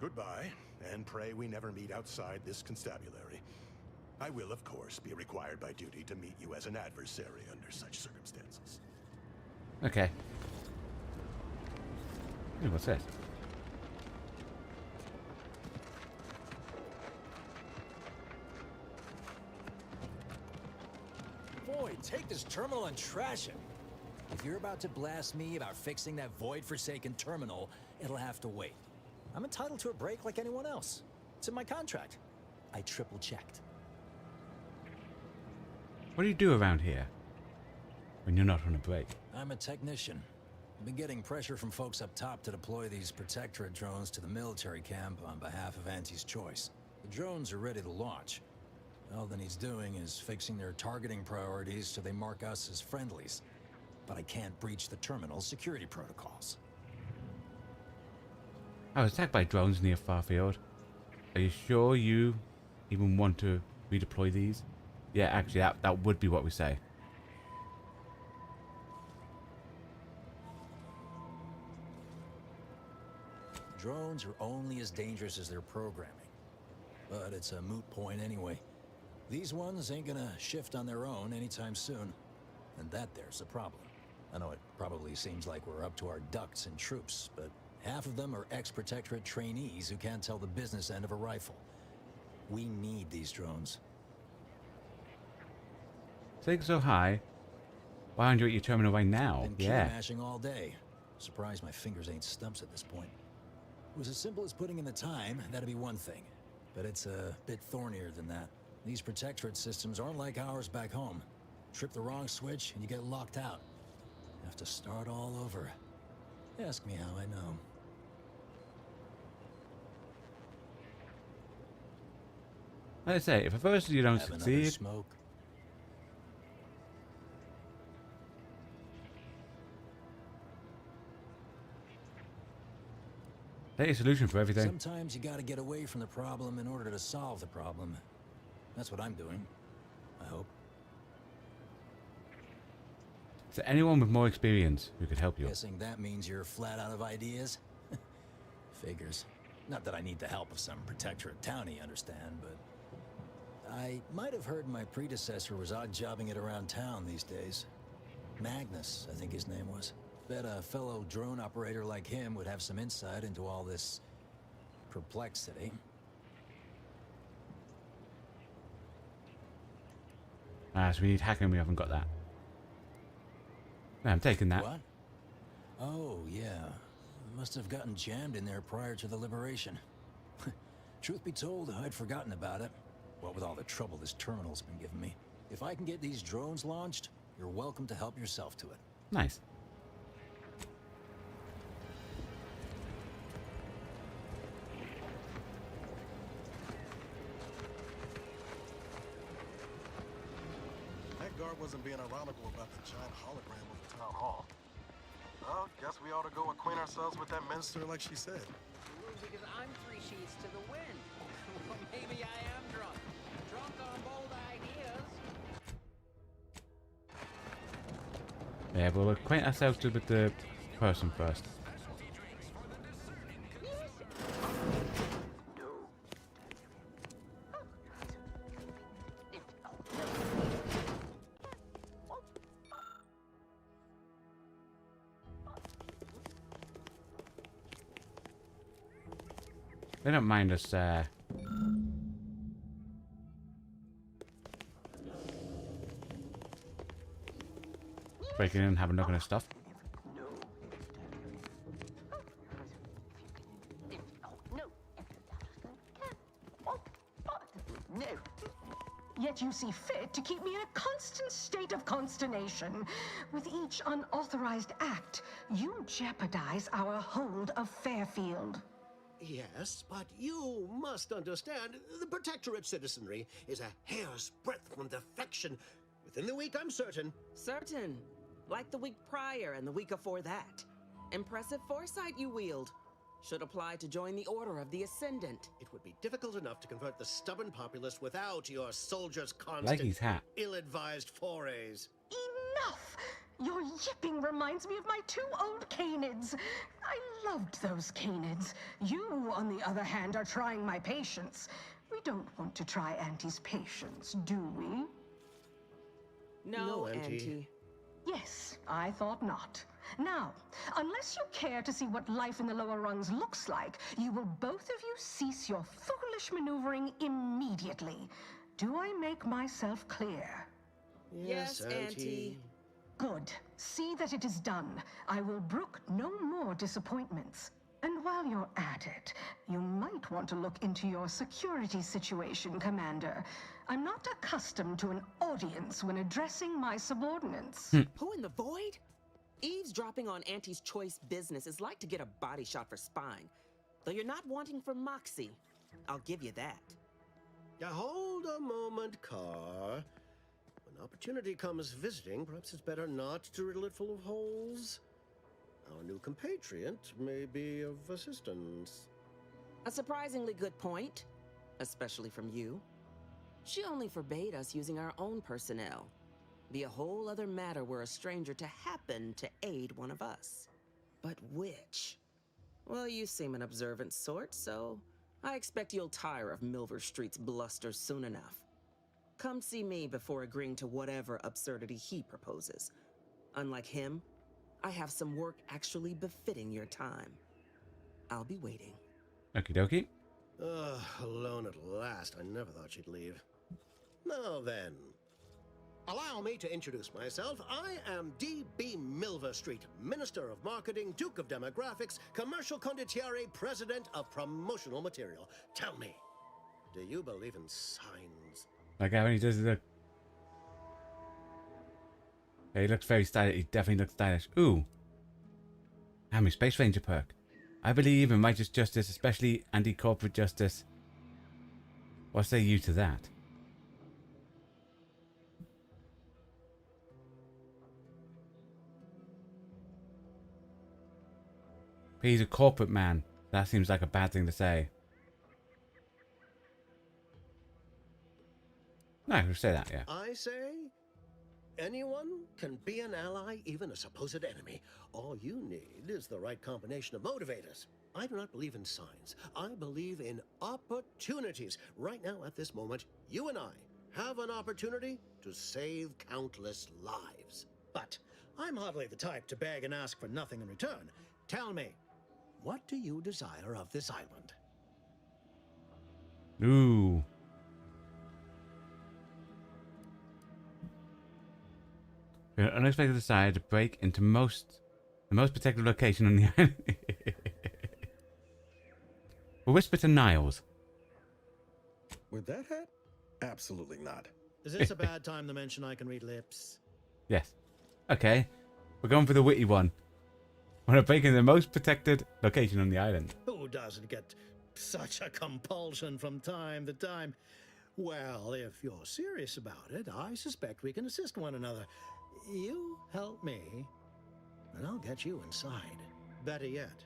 Goodbye, and pray we never meet outside this constabulary. I will, of course, be required by duty to meet you as an adversary under such circumstances. Okay. Ooh, what's this? Void, take this terminal and trash it. If you're about to blast me about fixing that void-forsaken terminal, it'll have to wait. I'm entitled to a break like anyone else. It's in my contract. I triple-checked. What do you do around here when you're not on a break? I'm a technician. I've been getting pressure from folks up top to deploy these Protectorate drones to the military camp on behalf of Auntie's Choice. The drones are ready to launch. All that he's doing is fixing their targeting priorities so they mark us as friendlies. But I can't breach the terminal's security protocols. I was attacked by drones near Farfield. Are you sure you even want to redeploy these? Yeah, actually, that would be what we say. Drones are only as dangerous as their programming. But it's a moot point anyway. These ones ain't gonna shift on their own anytime soon. And that there's a problem. I know it probably seems like we're up to our ducks and troops, but half of them are ex-Protectorate trainees who can't tell the business end of a rifle. We need these drones. Take so high. Why aren't you at your terminal right now? Been Yeah. mashing all day. Surprised my fingers ain't stumps at this point. It was as simple as putting in the time, that'd be one thing. But it's a bit thornier than that. These Protectorate systems aren't like ours back home. Trip the wrong switch and you get locked out. Have to start all over. Ask me how I know. Like I say, if at first you don't Have another succeed, smoke. take a solution for everything. Sometimes you gotta get away from the problem in order to solve the problem. That's what I'm doing. I hope. Is there anyone with more experience who could help you? Guessing that means you're flat out of ideas? Figures. Not that I need the help of some Protectorate townie, understand, but... I might have heard my predecessor was odd-jobbing it around town these days. Magnus, I think his name was. Bet a fellow drone operator like him would have some insight into all this... perplexity. Ah, so we need hacking, we haven't got that. No, I'm taking that. What? Oh, yeah. Must have gotten jammed in there prior to the liberation. Truth be told, I'd forgotten about it. What with all the trouble this terminal's been giving me. If I can get these drones launched, you're welcome to help yourself to it. Nice. That guard wasn't being ironical about the giant hologram of the town hall. Well, guess we ought to go acquaint ourselves with that minister like she said. Because I'm 3 sheets to the wind. Well, maybe I am drunk. Drunk on bold ideas. Yeah, we'll acquaint ourselves with the person first. They don't mind us breaking in and having a look at our stuff. No. Yet you see fit to keep me in a constant state of consternation. With each unauthorized act, you jeopardize our hold of Fairfield. Yes, but you must understand, the Protectorate citizenry is a hair's breadth from defection. Within the week, I'm certain. Certain. Like the week prior and the week before that. Impressive foresight you wield. Should apply to join the Order of the Ascendant. It would be difficult enough to convert the stubborn populace without your soldiers' Like constant, his hat. ill-advised forays. Enough! Your yipping reminds me of my 2 old canids. I loved those canids. You, on the other hand, are trying my patience. We don't want to try Auntie's patience, do we? No, Auntie. Auntie. Yes, I thought not. Now, unless you care to see what life in the lower rungs looks like, you will both of you cease your foolish maneuvering immediately. Do I make myself clear? Yes, Auntie. Good. See that it is done. I will brook no more disappointments. And while you're at it, you might want to look into your security situation, Commander. I'm not accustomed to an audience when addressing my subordinates. Who in the void? Eavesdropping on Auntie's choice business is like to get a body shot for spine. Though you're not wanting for moxie. I'll give you that. Now hold a moment, Carr. When opportunity comes visiting, perhaps it's better not to riddle it full of holes. Our new compatriot may be of assistance. A surprisingly good point, especially from you. She only forbade us using our own personnel. Be a whole other matter were a stranger to happen to aid one of us. But which? Well, you seem an observant sort, so I expect you'll tire of Milver Street's bluster soon enough. come see me before agreeing to whatever absurdity he proposes. Unlike him, I have some work actually befitting your time. I'll be waiting. Okie dokie. Alone at last. I never thought she'd leave. Now then, allow me to introduce myself. I am D.B. Milver Street, Minister of Marketing, Duke of Demographics, Commercial Condottiere, President of Promotional Material. Tell me, do you believe in signs? Like how he does look. Yeah, he looks very stylish. He definitely looks stylish. Ooh. I'm a Space Ranger perk. I believe in righteous justice, especially anti-corporate justice. What say you to that? He's a corporate man. That seems like a bad thing to say. No, I would say that, yeah. I say, anyone can be an ally, even a supposed enemy. All you need is the right combination of motivators. I do not believe in signs. I believe in opportunities. Right now, at this moment, you and I have an opportunity to save countless lives. But I'm hardly the type to beg and ask for nothing in return. Tell me, what do you desire of this island? Ooh. An unexpected desire to break into the most protected location on the island. We'll whisper to Niles. With that hat? Absolutely not. Is this a bad time to mention I can read lips? Yes. Okay. We're going for the witty one. I want to break into the most protected location on the island. Who doesn't get such a compulsion from time to time? Well, if you're serious about it, I suspect we can assist one another. You help me, and I'll get you inside. Better yet,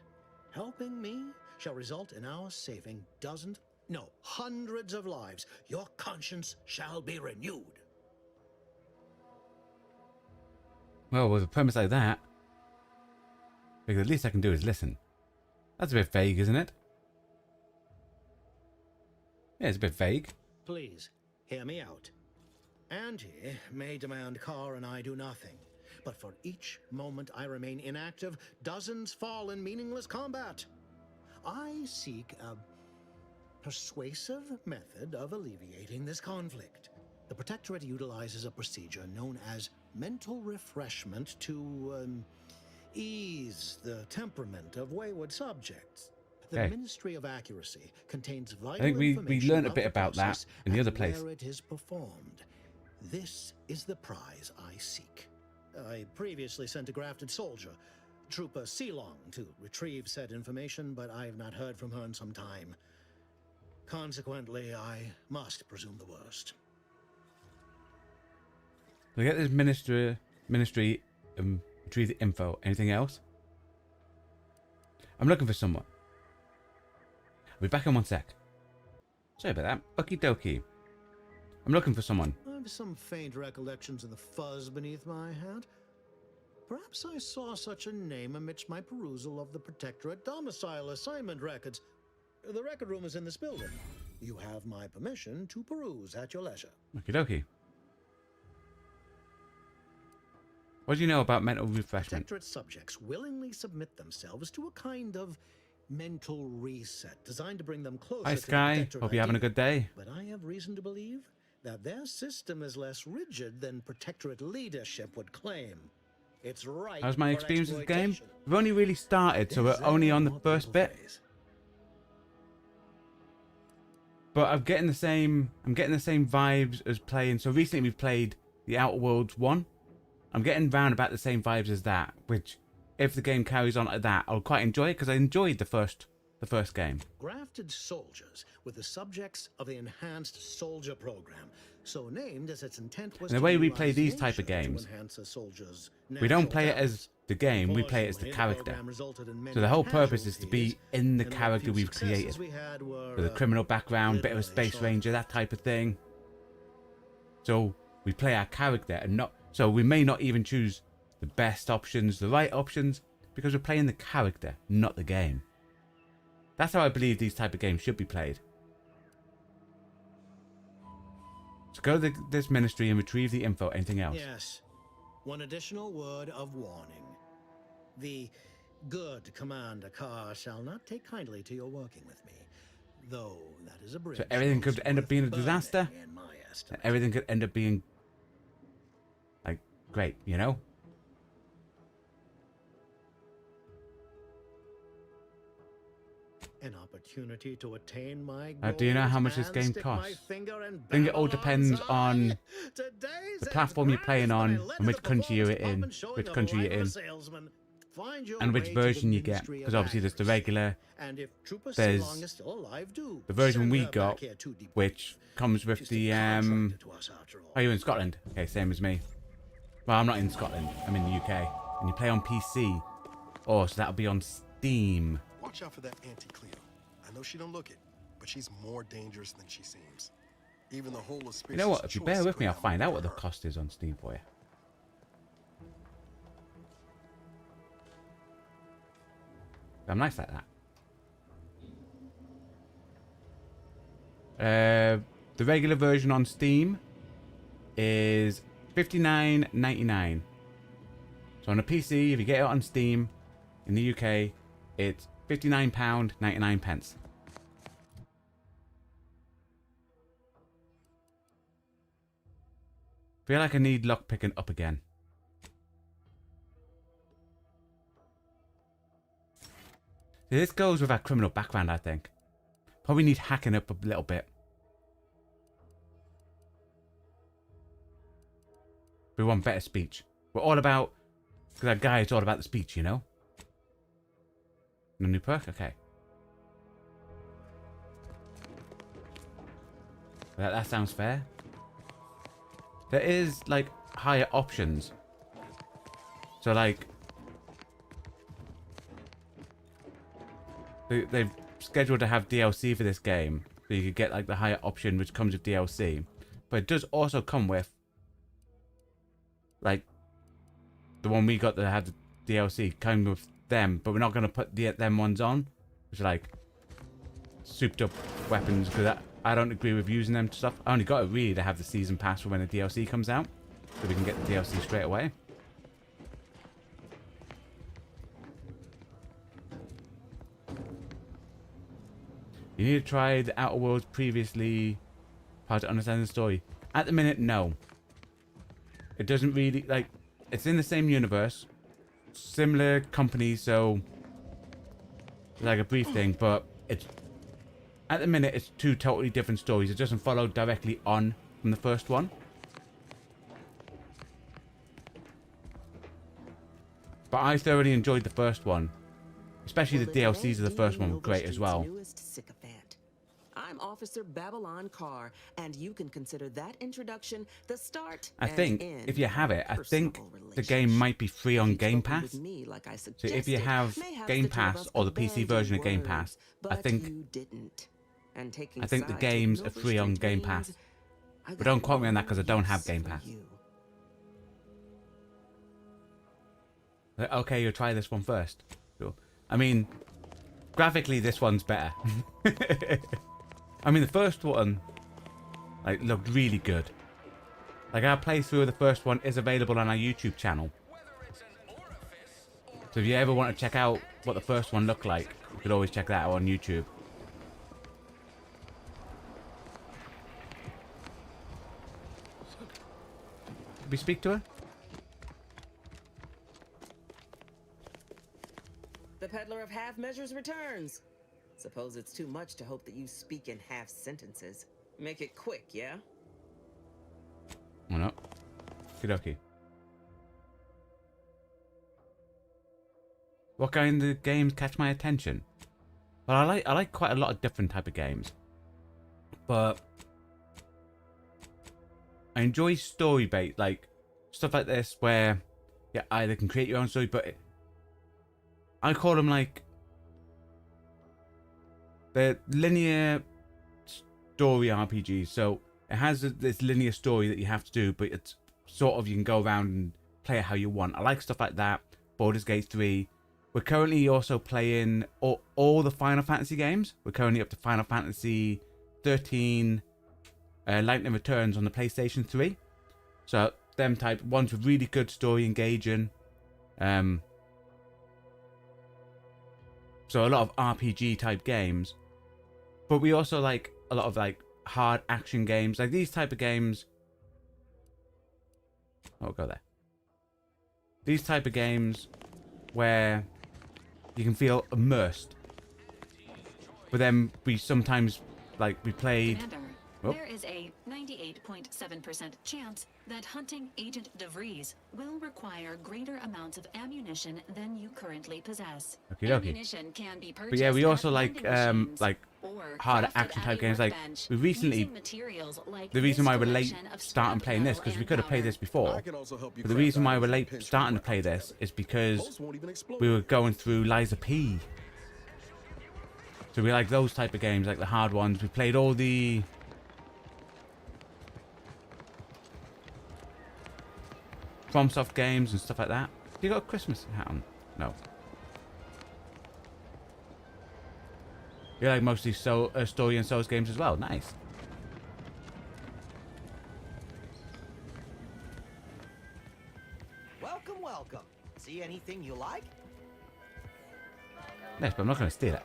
helping me shall result in our saving dozens, no, hundreds of lives. Your conscience shall be renewed. Well, with a premise like that, the least I can do is listen. That's a bit vague, isn't it? Yeah, it's a bit vague. Please, hear me out. Auntie may demand Carr and I do nothing, but for each moment I remain inactive, dozens fall in meaningless combat. I seek a persuasive method of alleviating this conflict. The Protectorate utilizes a procedure known as mental refreshment to ease the temperament of wayward subjects. The Okay. Ministry of Accuracy contains vital I think we information learned a about bit the about that process in the other and place. where it is performed. This is the prize I seek. I previously sent a grafted soldier, Trooper Ceylon, to retrieve said information, but I have not heard from her in some time. Consequently, I must presume the worst. We get this ministry retrieve the info. Anything else? I'm looking for someone. I'll be back in 1 sec. Sorry about that. Okie dokie. I'm looking for someone. I have some faint recollections of the fuzz beneath my hat. Perhaps I saw such a name amidst my perusal of the Protectorate domicile assignment records. The record room is in this building. You have my permission to peruse at your leisure. Okie dokie. What do you know about mental refreshment? Protectorate subjects willingly submit themselves to a kind of mental reset designed to bring them closer Hi, to Sky. the Protectorate Hope you're having a ideal. good day. But I have reason to believe that their system is less rigid than Protectorate leadership would claim. It's right. How's my for experience with the game? exploitation. We've only really started, so we're only on the first bit. But I'm getting the same vibes as playing. So recently we played the Outer Worlds 1. I'm getting round about the same vibes as that, which if the game carries on like that, I'll quite enjoy it because I enjoyed the first game. Grafted soldiers were the subjects of the Enhanced Soldier Program, so named as its intent was And the to way we play utilize these type of nature to games, enhance a soldier's we don't natural play it talents. as the game, we play it as the character. program resulted in many So the whole purpose is to be casualties, in the and the character few we've successes created. we had were, With a criminal background, bit of a space ranger, that type of thing. So we play our character and not, so we may not even choose the best options, the right options, because we're playing the character, not the game. That's how I believe these type of games should be played. So go to this ministry and retrieve the info. Anything else? Yes. One additional word of warning. The good Commander Carr shall not take kindly to your working with me, though that is a bridge. So everything could end up being a disaster. And everything could end up being like great, you know? An opportunity to attain my Do you know how much this game costs? I think it all depends on the platform you're playing on, and which country you're in, and which version you get. Because obviously there's the regular, there's the version we got, which comes with the Are you in Scotland? Okay, same as me. Well, I'm not in Scotland. I'm in the UK, and you play on PC. Oh, so that'll be on Steam. Watch out for that Auntie Cleo. I know she don't look it, but she's more dangerous than she seems. Even the whole of You know what? If you bear with me, I'll find out what the cost is on Steam for you. I'm nice like that. The regular version on Steam is $59.99. So on a PC, if you get it on Steam in the UK, it's £59.99. Feel like I need lockpicking up again. This goes with our criminal background, I think. Probably need hacking up a little bit. We want better speech. We're all about... Because that guy is all about the speech, you know? No new perk? Okay. That sounds fair. There is, like, higher options. So, like... They've scheduled to have DLC for this game. So you could get, like, the higher option, which comes with DLC. But it does also come with... Like... The one we got that had the DLC came with them. But we're not going to put them ones on. Which are, like... Souped up weapons. Because I don't agree with using them stuff. I only got it really to have the season pass for when the DLC comes out. So we can get the DLC straight away. You need to try the Outer Worlds previously part to understand the story. At the minute, no. It doesn't really, like, it's in the same universe. Similar companies, so it's like a brief thing, but it's, at the minute, it's two totally different stories. It doesn't follow directly on from the first one. But I thoroughly enjoyed the first one. Especially the DLCs of the first one were great as well. I'm Officer Babylon Carr, and you can consider that introduction the start. I think if you have it, I think the game might be free on Game Pass. So if you have Game Pass or the PC version of Game Pass, I think the games are free on Game Pass. But don't quote me on that because I don't have Game Pass. Okay, you'll try this one first. Cool. I mean, graphically this one's better. I mean, the first one, like, looked really good. Like, our playthrough of the first one is available on our YouTube channel. So if you ever want to check out what the first one looked like, you could always check that out on YouTube. Did we speak to her? The peddler of half measures returns. Suppose it's too much to hope that you speak in half sentences. Make it quick, yeah? Why not? Okie. What kind of games catch my attention? Well, I like quite a lot of different type of games, but I enjoy story based, like stuff like this where you either can create your own story, but I call them like the linear story RPGs. So it has this linear story that you have to do, but it's sort of, you can go around and play it how you want. I like stuff like that. Baldur's Gate 3. We're currently also playing all the Final Fantasy games. We're currently up to Final Fantasy 13, Lightning Returns on the PlayStation 3. So them type ones with really good story, engaging. So a lot of RPG type games. But we also like a lot of like hard action games. Like these type of games. Oh, go there. These type of games where you can feel immersed. But then we sometimes, like, we played... Commander, there is a 98.7% chance that hunting Agent DeVries will require greater amounts of ammunition than you currently possess. Okie dokie. Ammunition can be purchased But yeah, we also like or hard crafted action at type a games. Like workbench we recently, using materials like the reason this why we're late collection of starting scrap playing this, metal because we and could have played powder. this before. I can also help you But the craft reason why we're items late and pinch starting to your play weapons this is because Most won't even explode. we were going through Liza P. So we like those type of games, like the hard ones. We played all the FromSoft games and stuff like that. You got a Christmas hat on? No. You like mostly story and Souls games as well. Nice. Welcome, welcome. See anything you like? Yes, but I'm not going to steal it.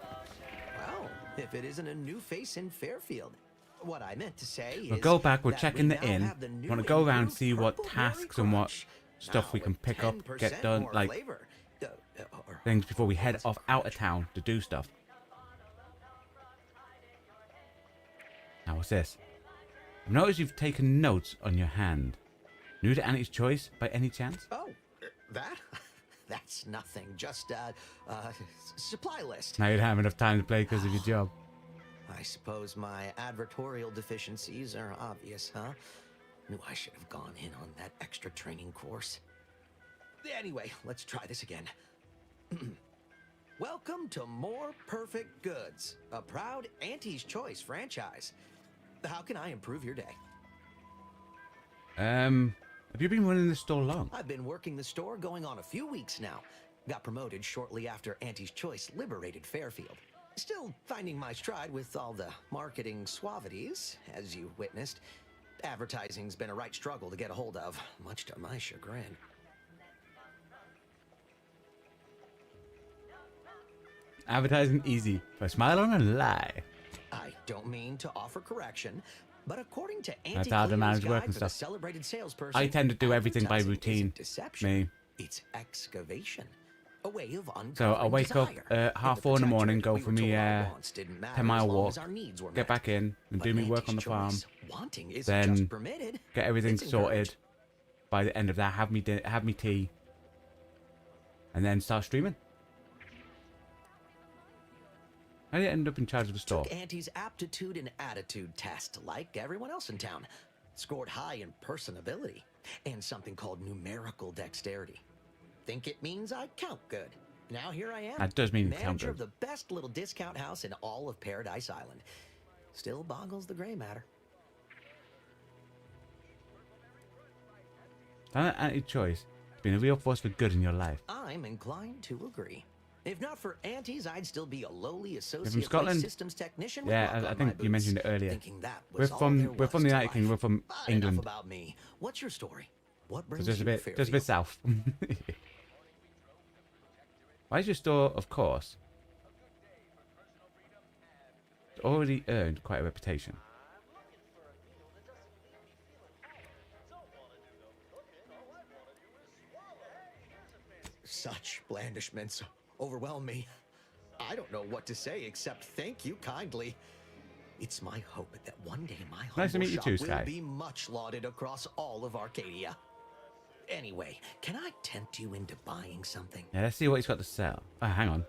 Well, if it isn't a new face in Fairfield. What I meant to say We'll is go back, we're that checking we the now inn. have the new Want to go around and improved see what Purple tasks Berry and what Crunch. stuff Now we can with pick up, 10% get done, more like flavor. things before we head off out of town to do stuff. Now what's this? I've noticed you've taken notes on your hand. New to Annie's Choice by any chance? Oh, that? That's nothing. Just supply list. Now you don't have enough time to play because of your job. I suppose my advertorial deficiencies are obvious, huh? Knew I should have gone in on that extra training course. Anyway, let's try this again. Welcome to More Perfect Goods, a proud Auntie's Choice franchise. How can I improve your day? Have you been running the store long? I've been working the store going on a few weeks now. Got promoted shortly after Auntie's Choice liberated Fairfield. Still finding my stride with all the marketing suavities, as you witnessed. Advertising's been a right struggle to get a hold of, much to my chagrin. Advertising easy. Put a smile on and lie. I don't mean to offer correction, but according to That's Auntie how the Cleo's manage work guide and for the stuff. celebrated salesperson, I tend to do everything by advertising routine. isn't deception. Me. It's excavation. A way of uncovering So I wake up desire. half 4 in the morning, go for me 10-mile walk, get get back in and do me work on the farm. Wanting isn't Then just permitted, get everything it's sorted. encouraged. By the end of that, have me tea, and then start streaming. How did you end up in charge of the store? Took Auntie's aptitude and attitude test, like everyone else in town. Scored high in personability and something called numerical dexterity. Think it means I count good. Now here I am. That does mean you count manager good. of the best little discount house in all of Paradise Island. Still boggles the gray matter. That anti-choice has been a real force for good in your life. I'm inclined to agree. If not for Auntie's, I'd still be a lowly You're from associate Scotland? systems technician. with Yeah, luck I on my think you boots, mentioned it earlier. thinking that We're was all there from the was to United life. Kingdom. We're from But England. enough about me. What's your story? What So brings just a you bit, to just a bit Fairfield? south. Why is your store, of course, it's already earned quite a reputation? Such blandishments overwhelm me. I don't know what to say except thank you kindly. It's my hope that one day my Nice to humble meet you shop too, will Sky. be much lauded across all of Arcadia. Anyway, can I tempt you into buying something? Yeah, let's see what he's got to sell. Oh, hang on.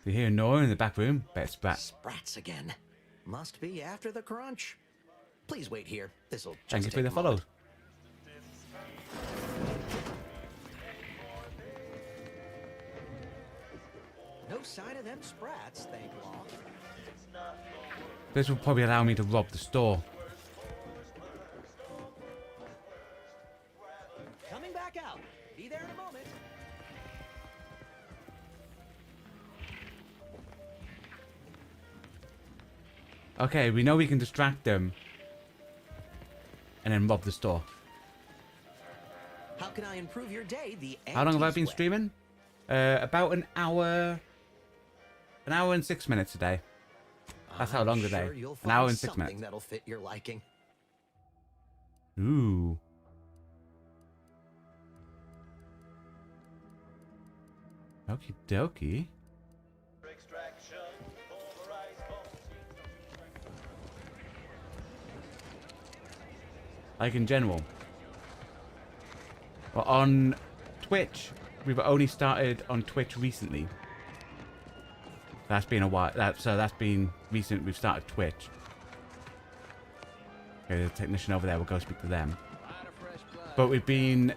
You hear Nora in the back room? Bet Sprat. Sprats again. Must be after the crunch. Please wait here. This'll just Thank you for take the a moment. follow. No sign of them sprats, thank law. This will probably allow me to rob the store. Coming back out. Be there in a moment. Okay, we know we can distract them. And then rob the store. How can I improve your day the How long have I Anti's been way? streaming? About an hour. An hour and 6 minutes a day. That's how long the day. Sure you'll An find hour and 6 something minutes. that'll fit your liking. Ooh. Okie dokie. Like in general. Well, on Twitch, we've only started on Twitch recently. That's been a while. So that's been recent. We've started Twitch. Okay, the technician over there. We'll go speak to them. But we've been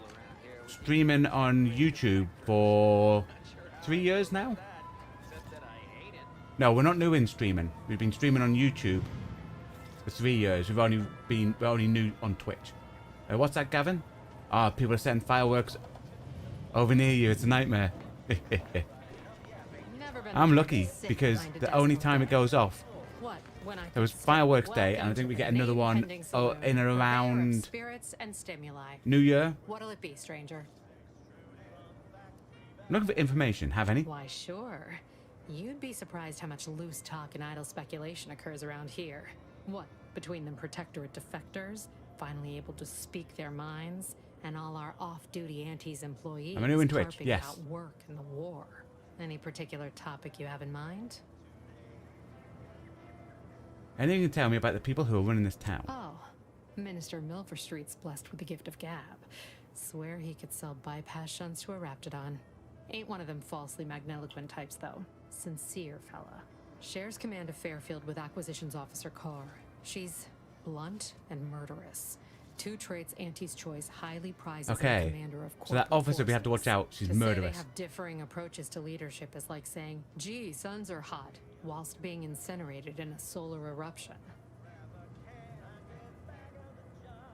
streaming on YouTube for 3 years now. No, we're not new in streaming. We've been streaming on YouTube for 3 years. We're only new on Twitch. What's that, Gavin? Ah, people are setting fireworks over near you. It's a nightmare. I'm lucky because the only time it goes off, there was fireworks day, and I think we get another one in and around spirits and stimuli. New Year. What'll it be, stranger? I'm looking for information. Have any? Why, sure. You'd be surprised how much loose talk and idle speculation occurs around here. What, between them Protectorate defectors, finally able to speak their minds, and all our off-duty Antes employees I'm new in Twitch, carping yes. out work and the war. Any particular topic you have in mind? Anything you can tell me about the people who are running this town? Oh, Minister Milverstreet's blessed with the gift of gab. Swear he could sell bypass shunts to a Raptidon. Ain't one of them falsely magniloquent types, though. Sincere fella. Shares command of Fairfield with Acquisitions Officer Carr. She's blunt and murderous. Two traits Ante's Choice highly prizes in a commander of So that corporate officer we have to forces. watch out. She's To say murderous. they have differing approaches to leadership is like saying, gee, suns are hot, whilst being incinerated in a solar eruption.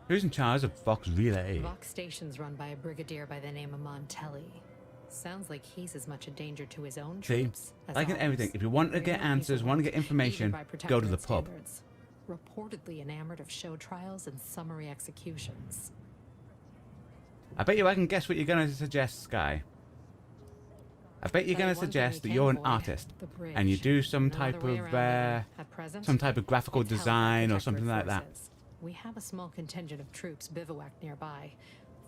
Who's in charge of Vox Relay? Vox Station's run by a brigadier by the name of Montelli. Sounds like he's as much a danger to his own See, troops as like in ours. everything, if you want to get answers, want to get information, Even by go to the Protectorate pub. standards. Reportedly enamored of show trials and summary executions. I bet you I can guess what you're going to suggest, Sky. I bet you're Tell going you to one thing suggest you that can you're an avoid, artist the bridge. and you do some No type other way of around it. At present, some type of graphical it's held by design or Protectorate something like that. forces. We have a small contingent of troops bivouacked nearby.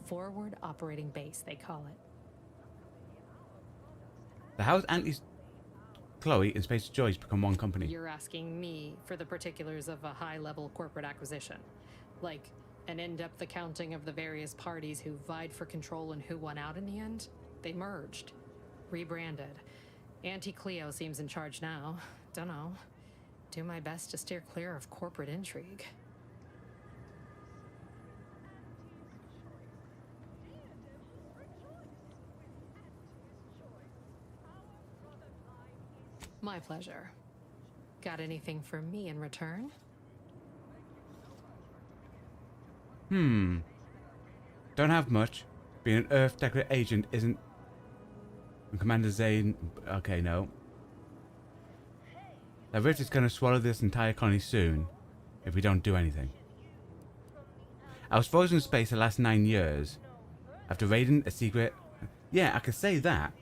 Forward Operating Base, they call it. So how's Auntie's Chloe and Space Joyce become one company? You're asking me for the particulars of a high-level corporate acquisition. Like an in-depth accounting of the various parties who vied for control and who won out in the end? They merged. Rebranded. Auntie Cleo seems in charge now. Dunno. Do my best to steer clear of corporate intrigue. My pleasure. Got anything for me in return? Don't have much. Being an Earth Decorator agent isn't... And Commander Zane... Okay, no. The Rift is going to swallow this entire colony soon, if we don't do anything. I was frozen in space the last 9 years, after raiding a secret... Yeah, I could say that,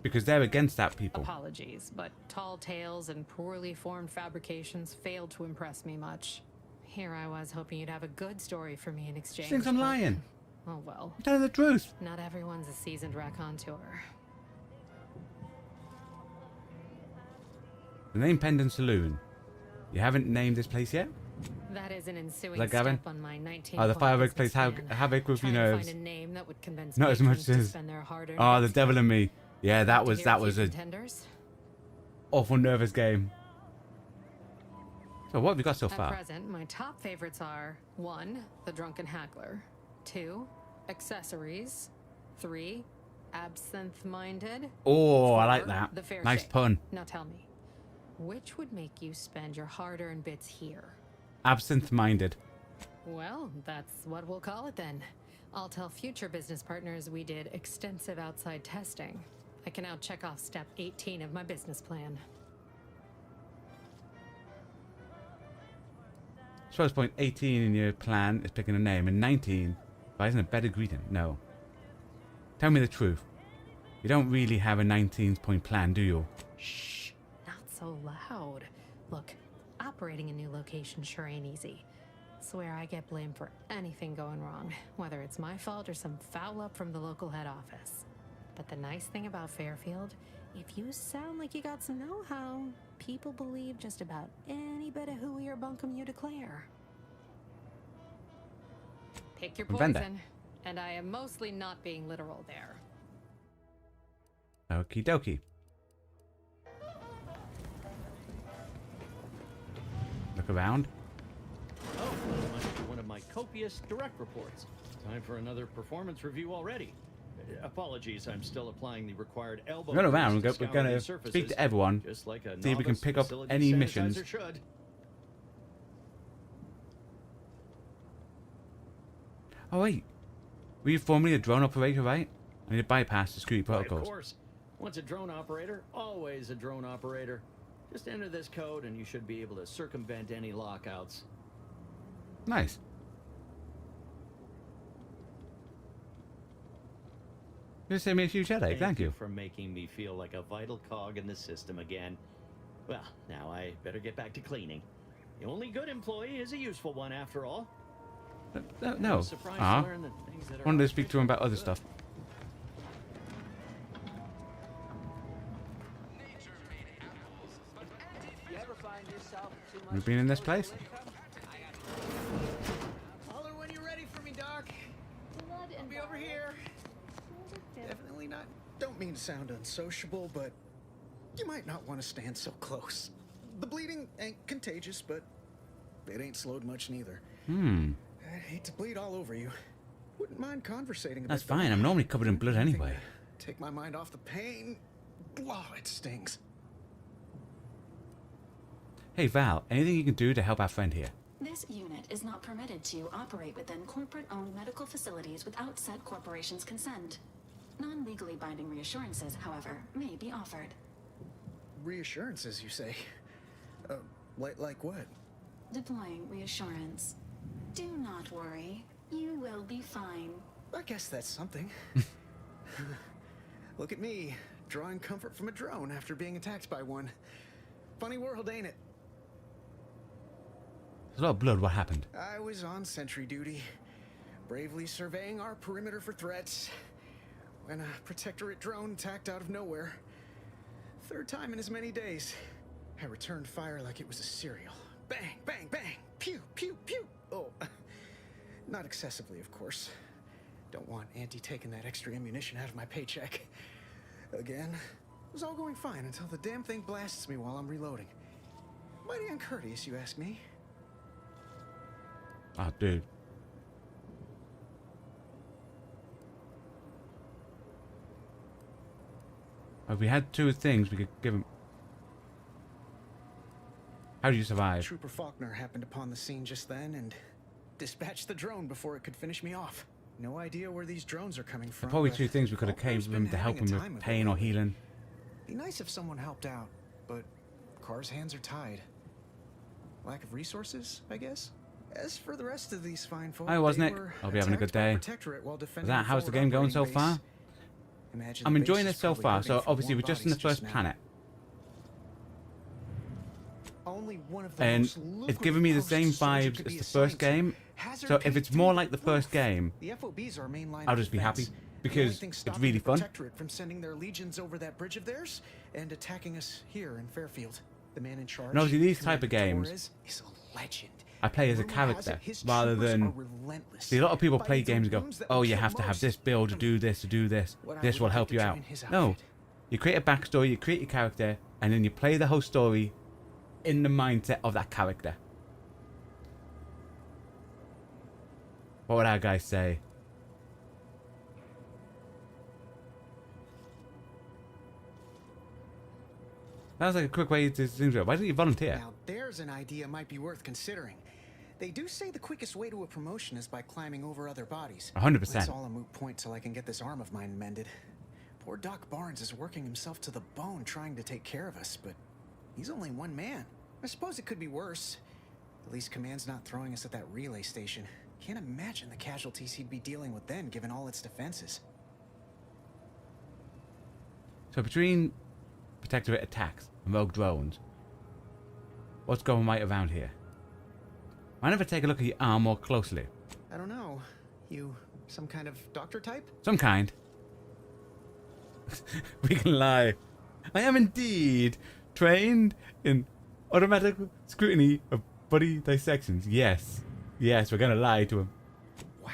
because they're against that people. Apologies, but tall tales and poorly formed fabrications failed to impress me much. Here I was hoping you'd have a good story for me in exchange. She thinks I'm but- lying. Oh well. I'm telling the truth. Not everyone's a seasoned raconteur. The name Pendant Saloon. You haven't named this place yet? That is an ensuing Is that Gavin? step on my 19 Oh, the point fireworks business plays plan. havoc with your Trying to nerves. find a name that would convince Not as much patrons to as... spend their hard-earned Oh, the bucks. devil in me. Yeah, that To was hear a few a contenders? awful nervous game. So what have we got so At far? present, my top favorites are 1. The Drunken Haggler, 2. Accessories, 3. Absinthe-minded. Oh, I 4, like that. The Fair Nice Shake. pun. Now tell me, which would make you spend your hard-earned bits here? Absinthe-minded. Well, that's what we'll call it then. I'll tell future business partners we did extensive outside testing. I can now check off step 18 of my business plan. Source point 18 in your plan is picking a name, and 19 buys a better greeting. No. Tell me the truth. You don't really have a 19-point plan, do you? Shh, not so loud. Look, operating a new location sure ain't easy. Swear I get blamed for anything going wrong, whether it's my fault or some foul up from the local head office. But the nice thing about Fairfield, if you sound like you got some know-how, people believe just about any bit of hooey or bunkum you declare. Pick your Vendor. poison, and I am mostly not being literal there. Okie dokie. Look around. Oh, that must be one of my copious direct reports. Time for another performance review already. Apologies, I'm still applying the required elbow. We're going around. grease We're to going scour to the surfaces, speak to everyone. just like a See if we can novice pick up facility any sanitizer missions. should. Oh wait. Were you formerly a drone operator, right? I need to bypass the security Why, of protocols. course. Once a drone operator, always a drone operator. Just enter this code and you should be able to circumvent any lockouts. Nice. You saved me a huge headache. Thank you. for making me feel like a vital cog in the system again. Well, now I better get back to cleaning. The only good employee is a useful one, after all. No. Surprised to learn that things that are Wanted to speak to him about other stuff. We've been in this place? Holler when you're ready for me, Doc. I'll be over here. Definitely not. Don't mean to sound unsociable, but you might not want to stand so close. The bleeding ain't contagious, but it ain't slowed much neither. I'd hate to bleed all over you. Wouldn't mind conversating a bit. That's fine. I'm normally covered in blood anyway. Take my mind off the pain. Oh, it stings. Hey Val, anything you can do to help our friend here? This unit is not permitted to operate within corporate-owned medical facilities without said corporation's consent. Non-legally binding reassurances, however, may be offered. Reassurances, you say? Like what? Deploying reassurance. Do not worry. You will be fine. I guess that's something. Look at me, drawing comfort from a drone after being attacked by one. Funny world, ain't it? There's a lot of blood. What happened? I was on sentry duty, bravely surveying our perimeter for threats, when a protectorate drone attacked out of nowhere. Third time in as many days. I returned fire like it was a cereal. Bang, bang, bang! Pew, pew, pew! Oh, not excessively, of course. Don't want Auntie taking that extra ammunition out of my paycheck. Again, it was all going fine until the damn thing blasts me while I'm reloading. Mighty uncourteous, you ask me. Oh, dude. If we had two things, we could give him. How do you survive? Trooper Faulkner happened upon the scene just then and dispatched the drone before it could finish me off. No idea where these drones are coming from. Probably two things we could have came from him to help him with pain or healing. Be nice if someone helped out, but Carr's hands are tied. Lack of resources, I guess. As for the rest of these fine folk, Hi, wasn't it? Hope you're having a good day. Is that how's the game going so far? I'm enjoying it so far. So obviously we're just in the first planet, and it's giving me the same vibes as the first game. So if it's more like the first game, I'll just be happy because it's really fun. From sending their legions over that bridge of theirs and attacking us here in Fairfield. The man in charge. And obviously these type of games, is a legend. I play as a character rather than. See, a lot of people play games and go, "Oh, you have to have this build to do this, to do this. This will help you out." No, you create a backstory, you create your character, and then you play the whole story in the mindset of that character. What would our guys say? That was like a quick way to think. Why didn't you volunteer? Now there's an idea might be worth considering. They do say the quickest way to a promotion is by climbing over other bodies. 100%. That's all a moot point till I can get this arm of mine mended. Poor Doc Barnes is working himself to the bone trying to take care of us, but he's only one man. I suppose it could be worse. At least Command's not throwing us at that relay station. Can't imagine the casualties he'd be dealing with then, given all its defenses. So between Protectorate attacks and rogue drones, what's going right around here? Mind if I take a look at your arm more closely? I don't know. You some kind of doctor type? Some kind. We can lie. I am indeed trained in automatic scrutiny of body dissections. Yes. Yes, we're gonna lie to him. Wow.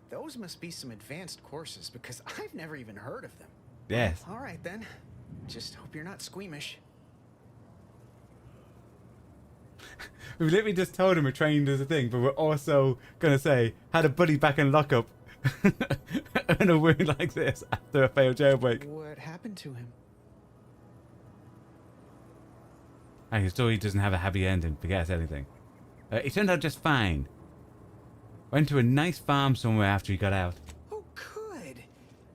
Those must be some advanced courses, because I've never even heard of them. Yes. All right, then. Just hope you're not squeamish. We literally just told him we're trained as a thing, but we're also gonna say, had a buddy back in lockup in a wound like this after a failed jailbreak. What happened to him? And his story doesn't have a happy ending, forget anything. He turned out just fine. Went to a nice farm somewhere after he got out. Oh, good.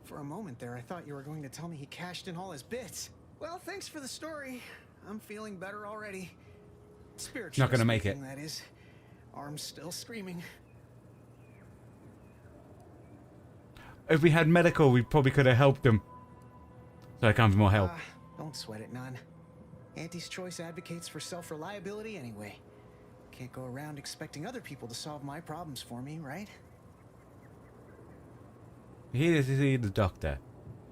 For a moment there, I thought you were going to tell me he cashed in all his bits. Well, thanks for the story. I'm feeling better already. Spiritually Not gonna make speaking, it. that is. Arm's still screaming. If we had medical, we probably could have helped him. So I can't be more help. Don't sweat it, none. Auntie's Choice advocates for self-reliability anyway. Can't go around expecting other people to solve my problems for me, right? Here is the doctor.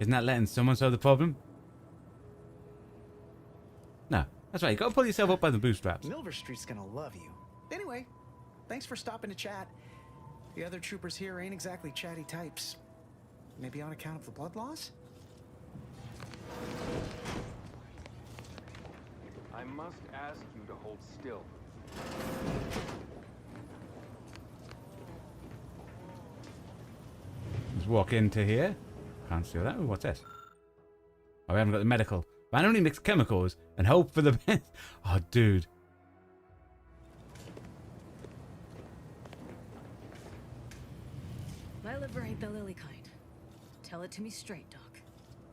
Isn't that letting someone solve the problem? No, that's right. You gotta pull yourself up by the bootstraps. Milver Street's gonna love you. Anyway, thanks for stopping to chat. The other troopers here ain't exactly chatty types. Maybe on account of the blood loss? I must ask you to hold still. Let's walk into here. Can't steal that. Ooh, what's this? Oh, we haven't got the medical. Randomly mix chemicals and hope for the best. Oh, dude. My liver ain't the lily kind. Tell it to me straight, Doc.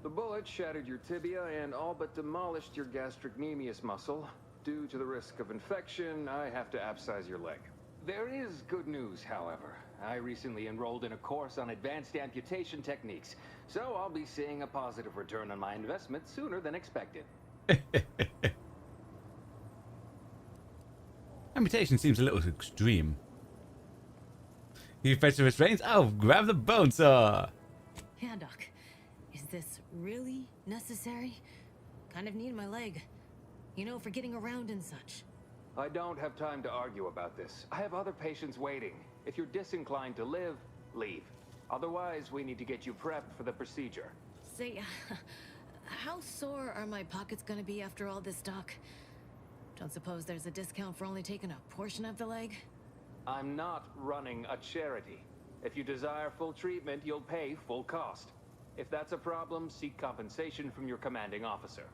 The bullet shattered your tibia and all but demolished your gastrocnemius muscle. Due to the risk of infection, I have to abscise your leg. There is good news, however. I recently enrolled in a course on advanced amputation techniques, so I'll be seeing a positive return on my investment sooner than expected. Amputation seems a little extreme. You fetch the restraints? Oh, grab the bone saw! Yeah, Doc. Is this really necessary? Kind of need my leg. You know, for getting around and such. I don't have time to argue about this. I have other patients waiting. If you're disinclined to live, leave. Otherwise, we need to get you prepped for the procedure. Say, how sore are my pockets gonna be after all this, Doc? Don't suppose there's a discount for only taking a portion of the leg? I'm not running a charity. If you desire full treatment, you'll pay full cost. If that's a problem, seek compensation from your commanding officer.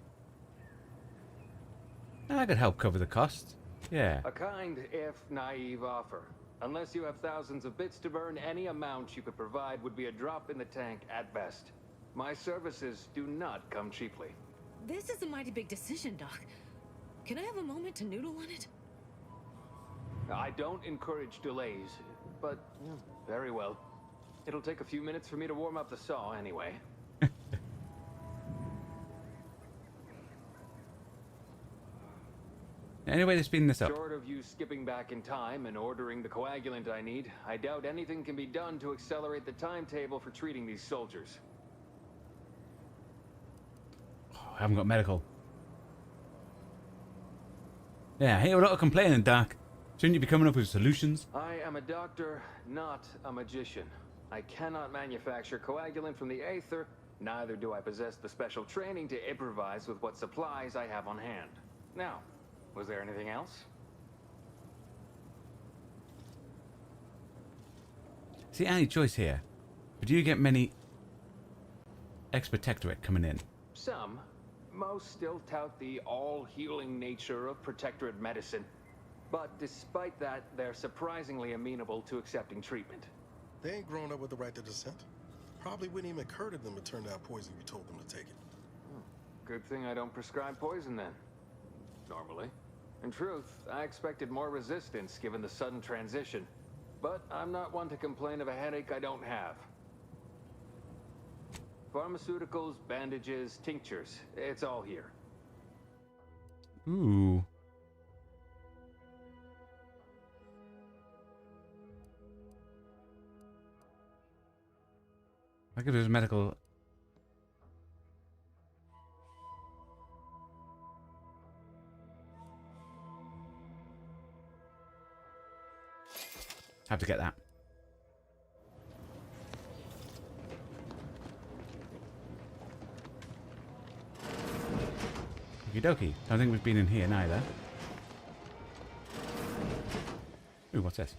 I could help cover the cost. Yeah. A kind, if naive offer. Unless you have thousands of bits to burn, any amount you could provide would be a drop in the tank at best. My services do not come cheaply. This is a mighty big decision, Doc. Can I have a moment to noodle on it? I don't encourage delays, but very well. It'll take a few minutes for me to warm up the saw anyway. Any way to speed this up? Short of you skipping back in time and ordering the coagulant I need, I doubt anything can be done to accelerate the timetable for treating these soldiers. Oh, I haven't got medical. Yeah, I hear a lot of complaining, Doc. Shouldn't you be coming up with solutions? I am a doctor, not a magician. I cannot manufacture coagulant from the aether, neither do I possess the special training to improvise with what supplies I have on hand. Now, was there anything else? See, any choice here. But do you get many ex-protectorate coming in? Some. Most still tout the all-healing nature of protectorate medicine. But despite that, they're surprisingly amenable to accepting treatment. They ain't grown up with the right to dissent. Probably wouldn't even occur to them to turn down poison you told them to take it. Good thing I don't prescribe poison then. Normally. In truth, I expected more resistance given the sudden transition. But I'm not one to complain of a headache I don't have. Pharmaceuticals, bandages, tinctures. It's all here. Ooh. I could do a medical. Have to get that. Okie dokie. Don't think we've been in here neither. Ooh, what's this?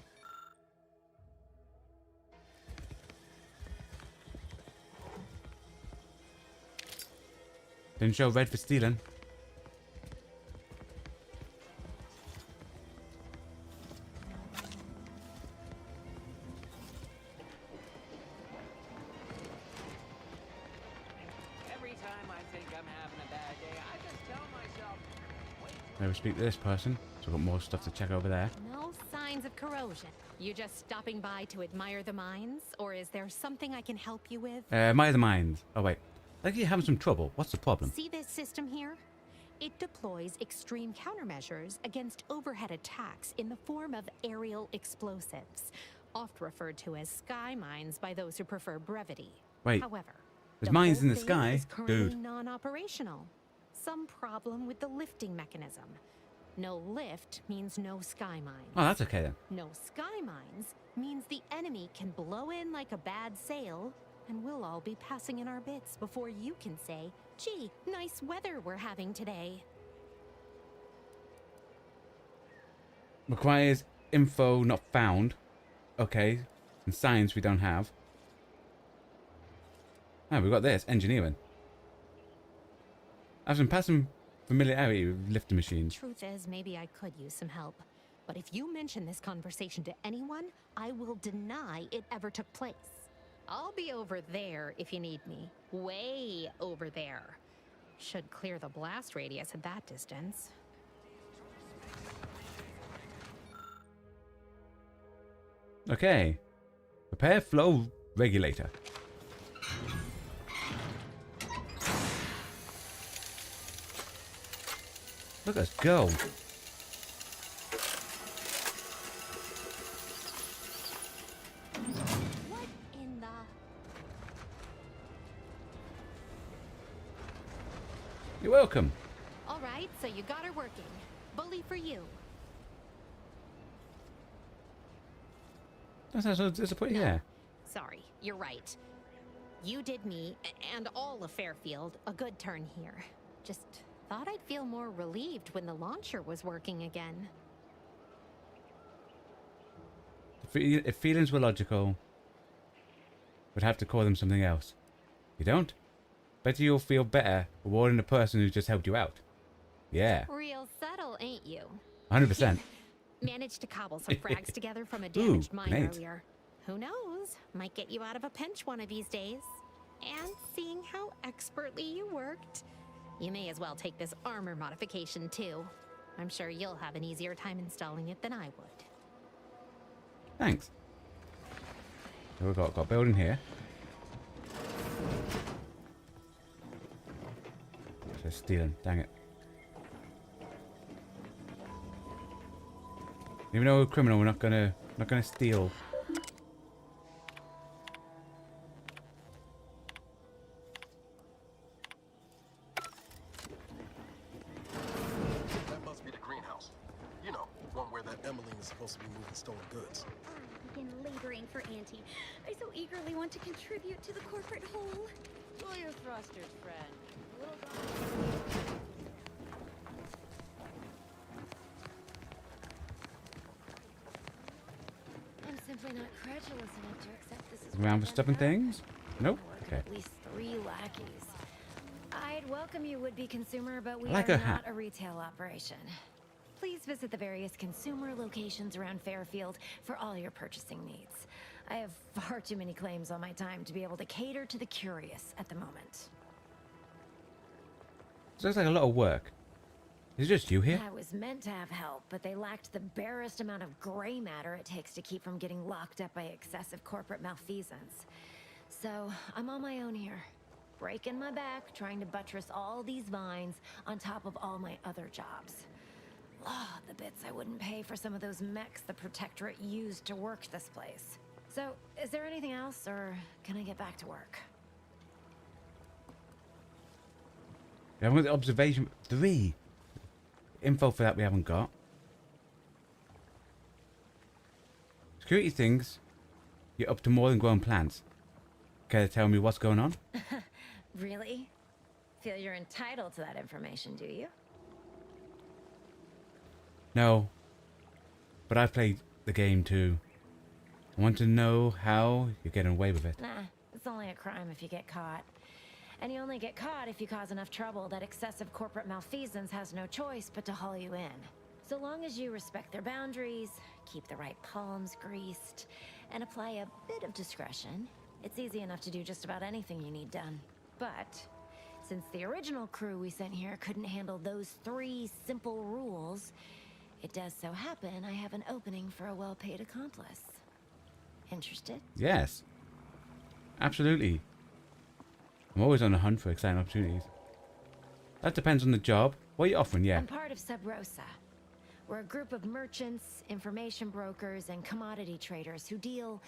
Didn't show red for stealing. Every time I think I'm having a bad day, I just tell myself, Never speak to this person. So I've got more stuff to check over there. No signs of corrosion. You just stopping by to admire the mines? Or is there something I can help you with? Admire the mines. Oh wait. Like you're having some trouble. What's the problem? See this system here? It deploys extreme countermeasures against overhead attacks in the form of aerial explosives, oft referred to as sky mines by those who prefer brevity. Wait. However, There's mines in the thing sky? is currently Dude. non-operational. Some problem with the lifting mechanism. No lift means no sky mines. Oh, that's okay then. No sky mines means the enemy can blow in like a bad sail, and we'll all be passing in our bits before you can say, gee, nice weather we're having today. Requires info not found. Okay. And science we don't have. Ah, we've got this. Engineering. I have some passing familiarity with lifting machines. Truth is, maybe I could use some help. But if you mention this conversation to anyone, I will deny it ever took place. I'll be over there if you need me. Way over there. Should clear the blast radius at that distance. Okay. Repair flow regulator. Look at us go. What in the... You're welcome. All right, so you got her working. Bully for you. That's so disappointing. Yeah. Sorry, you're right. You did me, and all of Fairfield, a good turn here. Just thought I'd feel more relieved when the launcher was working again. If feelings were logical, we'd have to call them something else. You don't? Bet you'll feel better rewarding the person who just helped you out. Yeah. Real subtle, ain't you? 100%. Managed to cobble some frags together from a damaged mine grenades. earlier. Who knows? Might get you out of a pinch one of these days. And seeing how expertly you worked, you may as well take this armor modification too. I'm sure you'll have an easier time installing it than I would. Thanks. So we've got a building here. So stealing, dang it. Even though we're a criminal, we're not gonna steal. That must be the greenhouse. You know, one where that Emmeline is supposed to be moving stolen goods. Begin laboring for Auntie. I so eagerly want to contribute to the corporate whole. Pull your thrusters, friend. I'm simply not credulous enough to accept this as Around for stuff and things? Nope. Okay. at least 3 lackeys. I'd welcome you, would-be consumer, but we I like are her hat. not a retail operation. Please visit the various consumer locations around Fairfield for all your purchasing needs. I have far too many claims on my time to be able to cater to the curious at the moment. So it's like a lot of work. Is it just you here? I was meant to have help, but they lacked the barest amount of gray matter it takes to keep from getting locked up by excessive corporate malfeasance. So, I'm on my own here. Breaking my back, trying to buttress all these vines on top of all my other jobs. Oh, the bits I wouldn't pay for some of those mechs the Protectorate used to work this place. So, is there anything else, or can I get back to work? We haven't got the observation 3. Info for that we haven't got. Security thinks you're up to more than growing plants. Care to tell me what's going on? Really? Feel you're entitled to that information, do you? No. But I've played the game too. I want to know how you're getting away with it. Nah, it's only a crime if you get caught. And you only get caught if you cause enough trouble that excessive corporate malfeasance has no choice but to haul you in. So long as you respect their boundaries, keep the right palms greased, and apply a bit of discretion, it's easy enough to do just about anything you need done. But since the original crew we sent here couldn't handle those 3 simple rules, it does so happen I have an opening for a well-paid accomplice. Interested? Yes. Absolutely. I'm always on the hunt for exciting opportunities. That depends on the job. What are you offering? Yeah. I'm part of Sub Rosa. We're a group of merchants, information brokers, and commodity traders who deal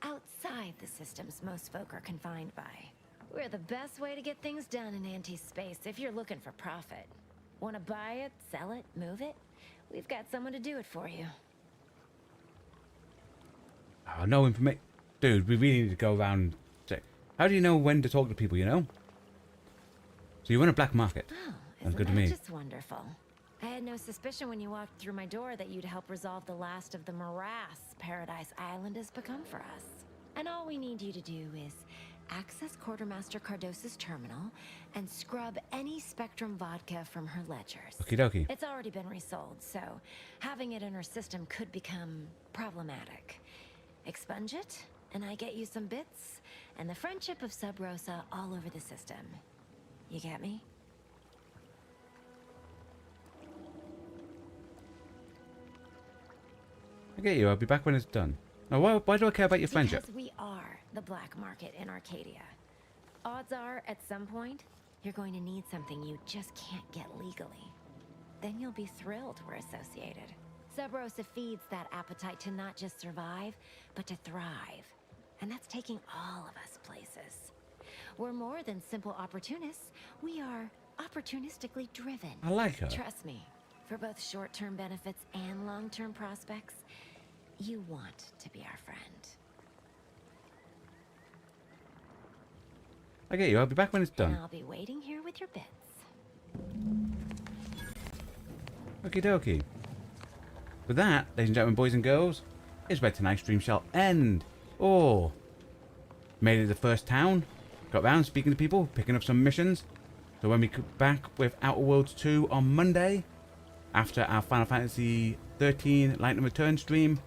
outside the systems most folk are confined by. We're the best way to get things done in anti-space if you're looking for profit. Want to buy it, sell it, move it? We've got someone to do it for you. Oh, no information. Dude, we really need to go around and check. How do you know when to talk to people, you know? So you run a black market. Oh, Sounds isn't good to that me. just wonderful? I had no suspicion when you walked through my door that you'd help resolve the last of the morass Paradise Island has become for us. And all we need you to do is access Quartermaster Cardos's terminal and scrub any Spectrum vodka from her ledgers. Okie dokie. It's already been resold, so having it in her system could become problematic. Expunge it, and I get you some bits, and the friendship of Sub Rosa all over the system. You get me? I get you. I'll be back when it's done. Now, why do I care about your friendship? Because we are the black market in Arcadia. Odds are, at some point, you're going to need something you just can't get legally. Then you'll be thrilled we're associated. Sub Rosa feeds that appetite to not just survive, but to thrive. And that's taking all of us places. We're more than simple opportunists. We are opportunistically driven. I like her. Trust me, for both short-term benefits and long-term prospects, you want to be our friend. I get you. I'll be back when it's done. And I'll be waiting here with your bits. Okie dokie. With that, ladies and gentlemen, boys and girls, is where tonight's stream shall end. Oh. Made it to the first town. Got round speaking to people, picking up some missions. So when we come back with Outer Worlds 2 on Monday, after our Final Fantasy 13 Light and Return stream,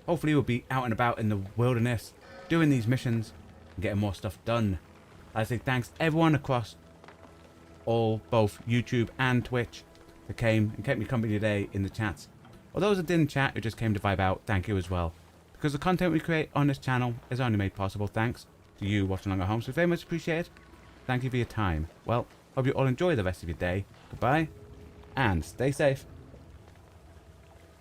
hopefully we'll be out and about in the wilderness, doing these missions, and getting more stuff done. I say thanks everyone across both YouTube and Twitch that came and kept me company today in the chats. Or those that didn't chat who just came to vibe out, thank you as well. Because the content we create on this channel is only made possible thanks to you watching along at home, so very much appreciated. Thank you for your time. Well, hope you all enjoy the rest of your day. Goodbye, and stay safe.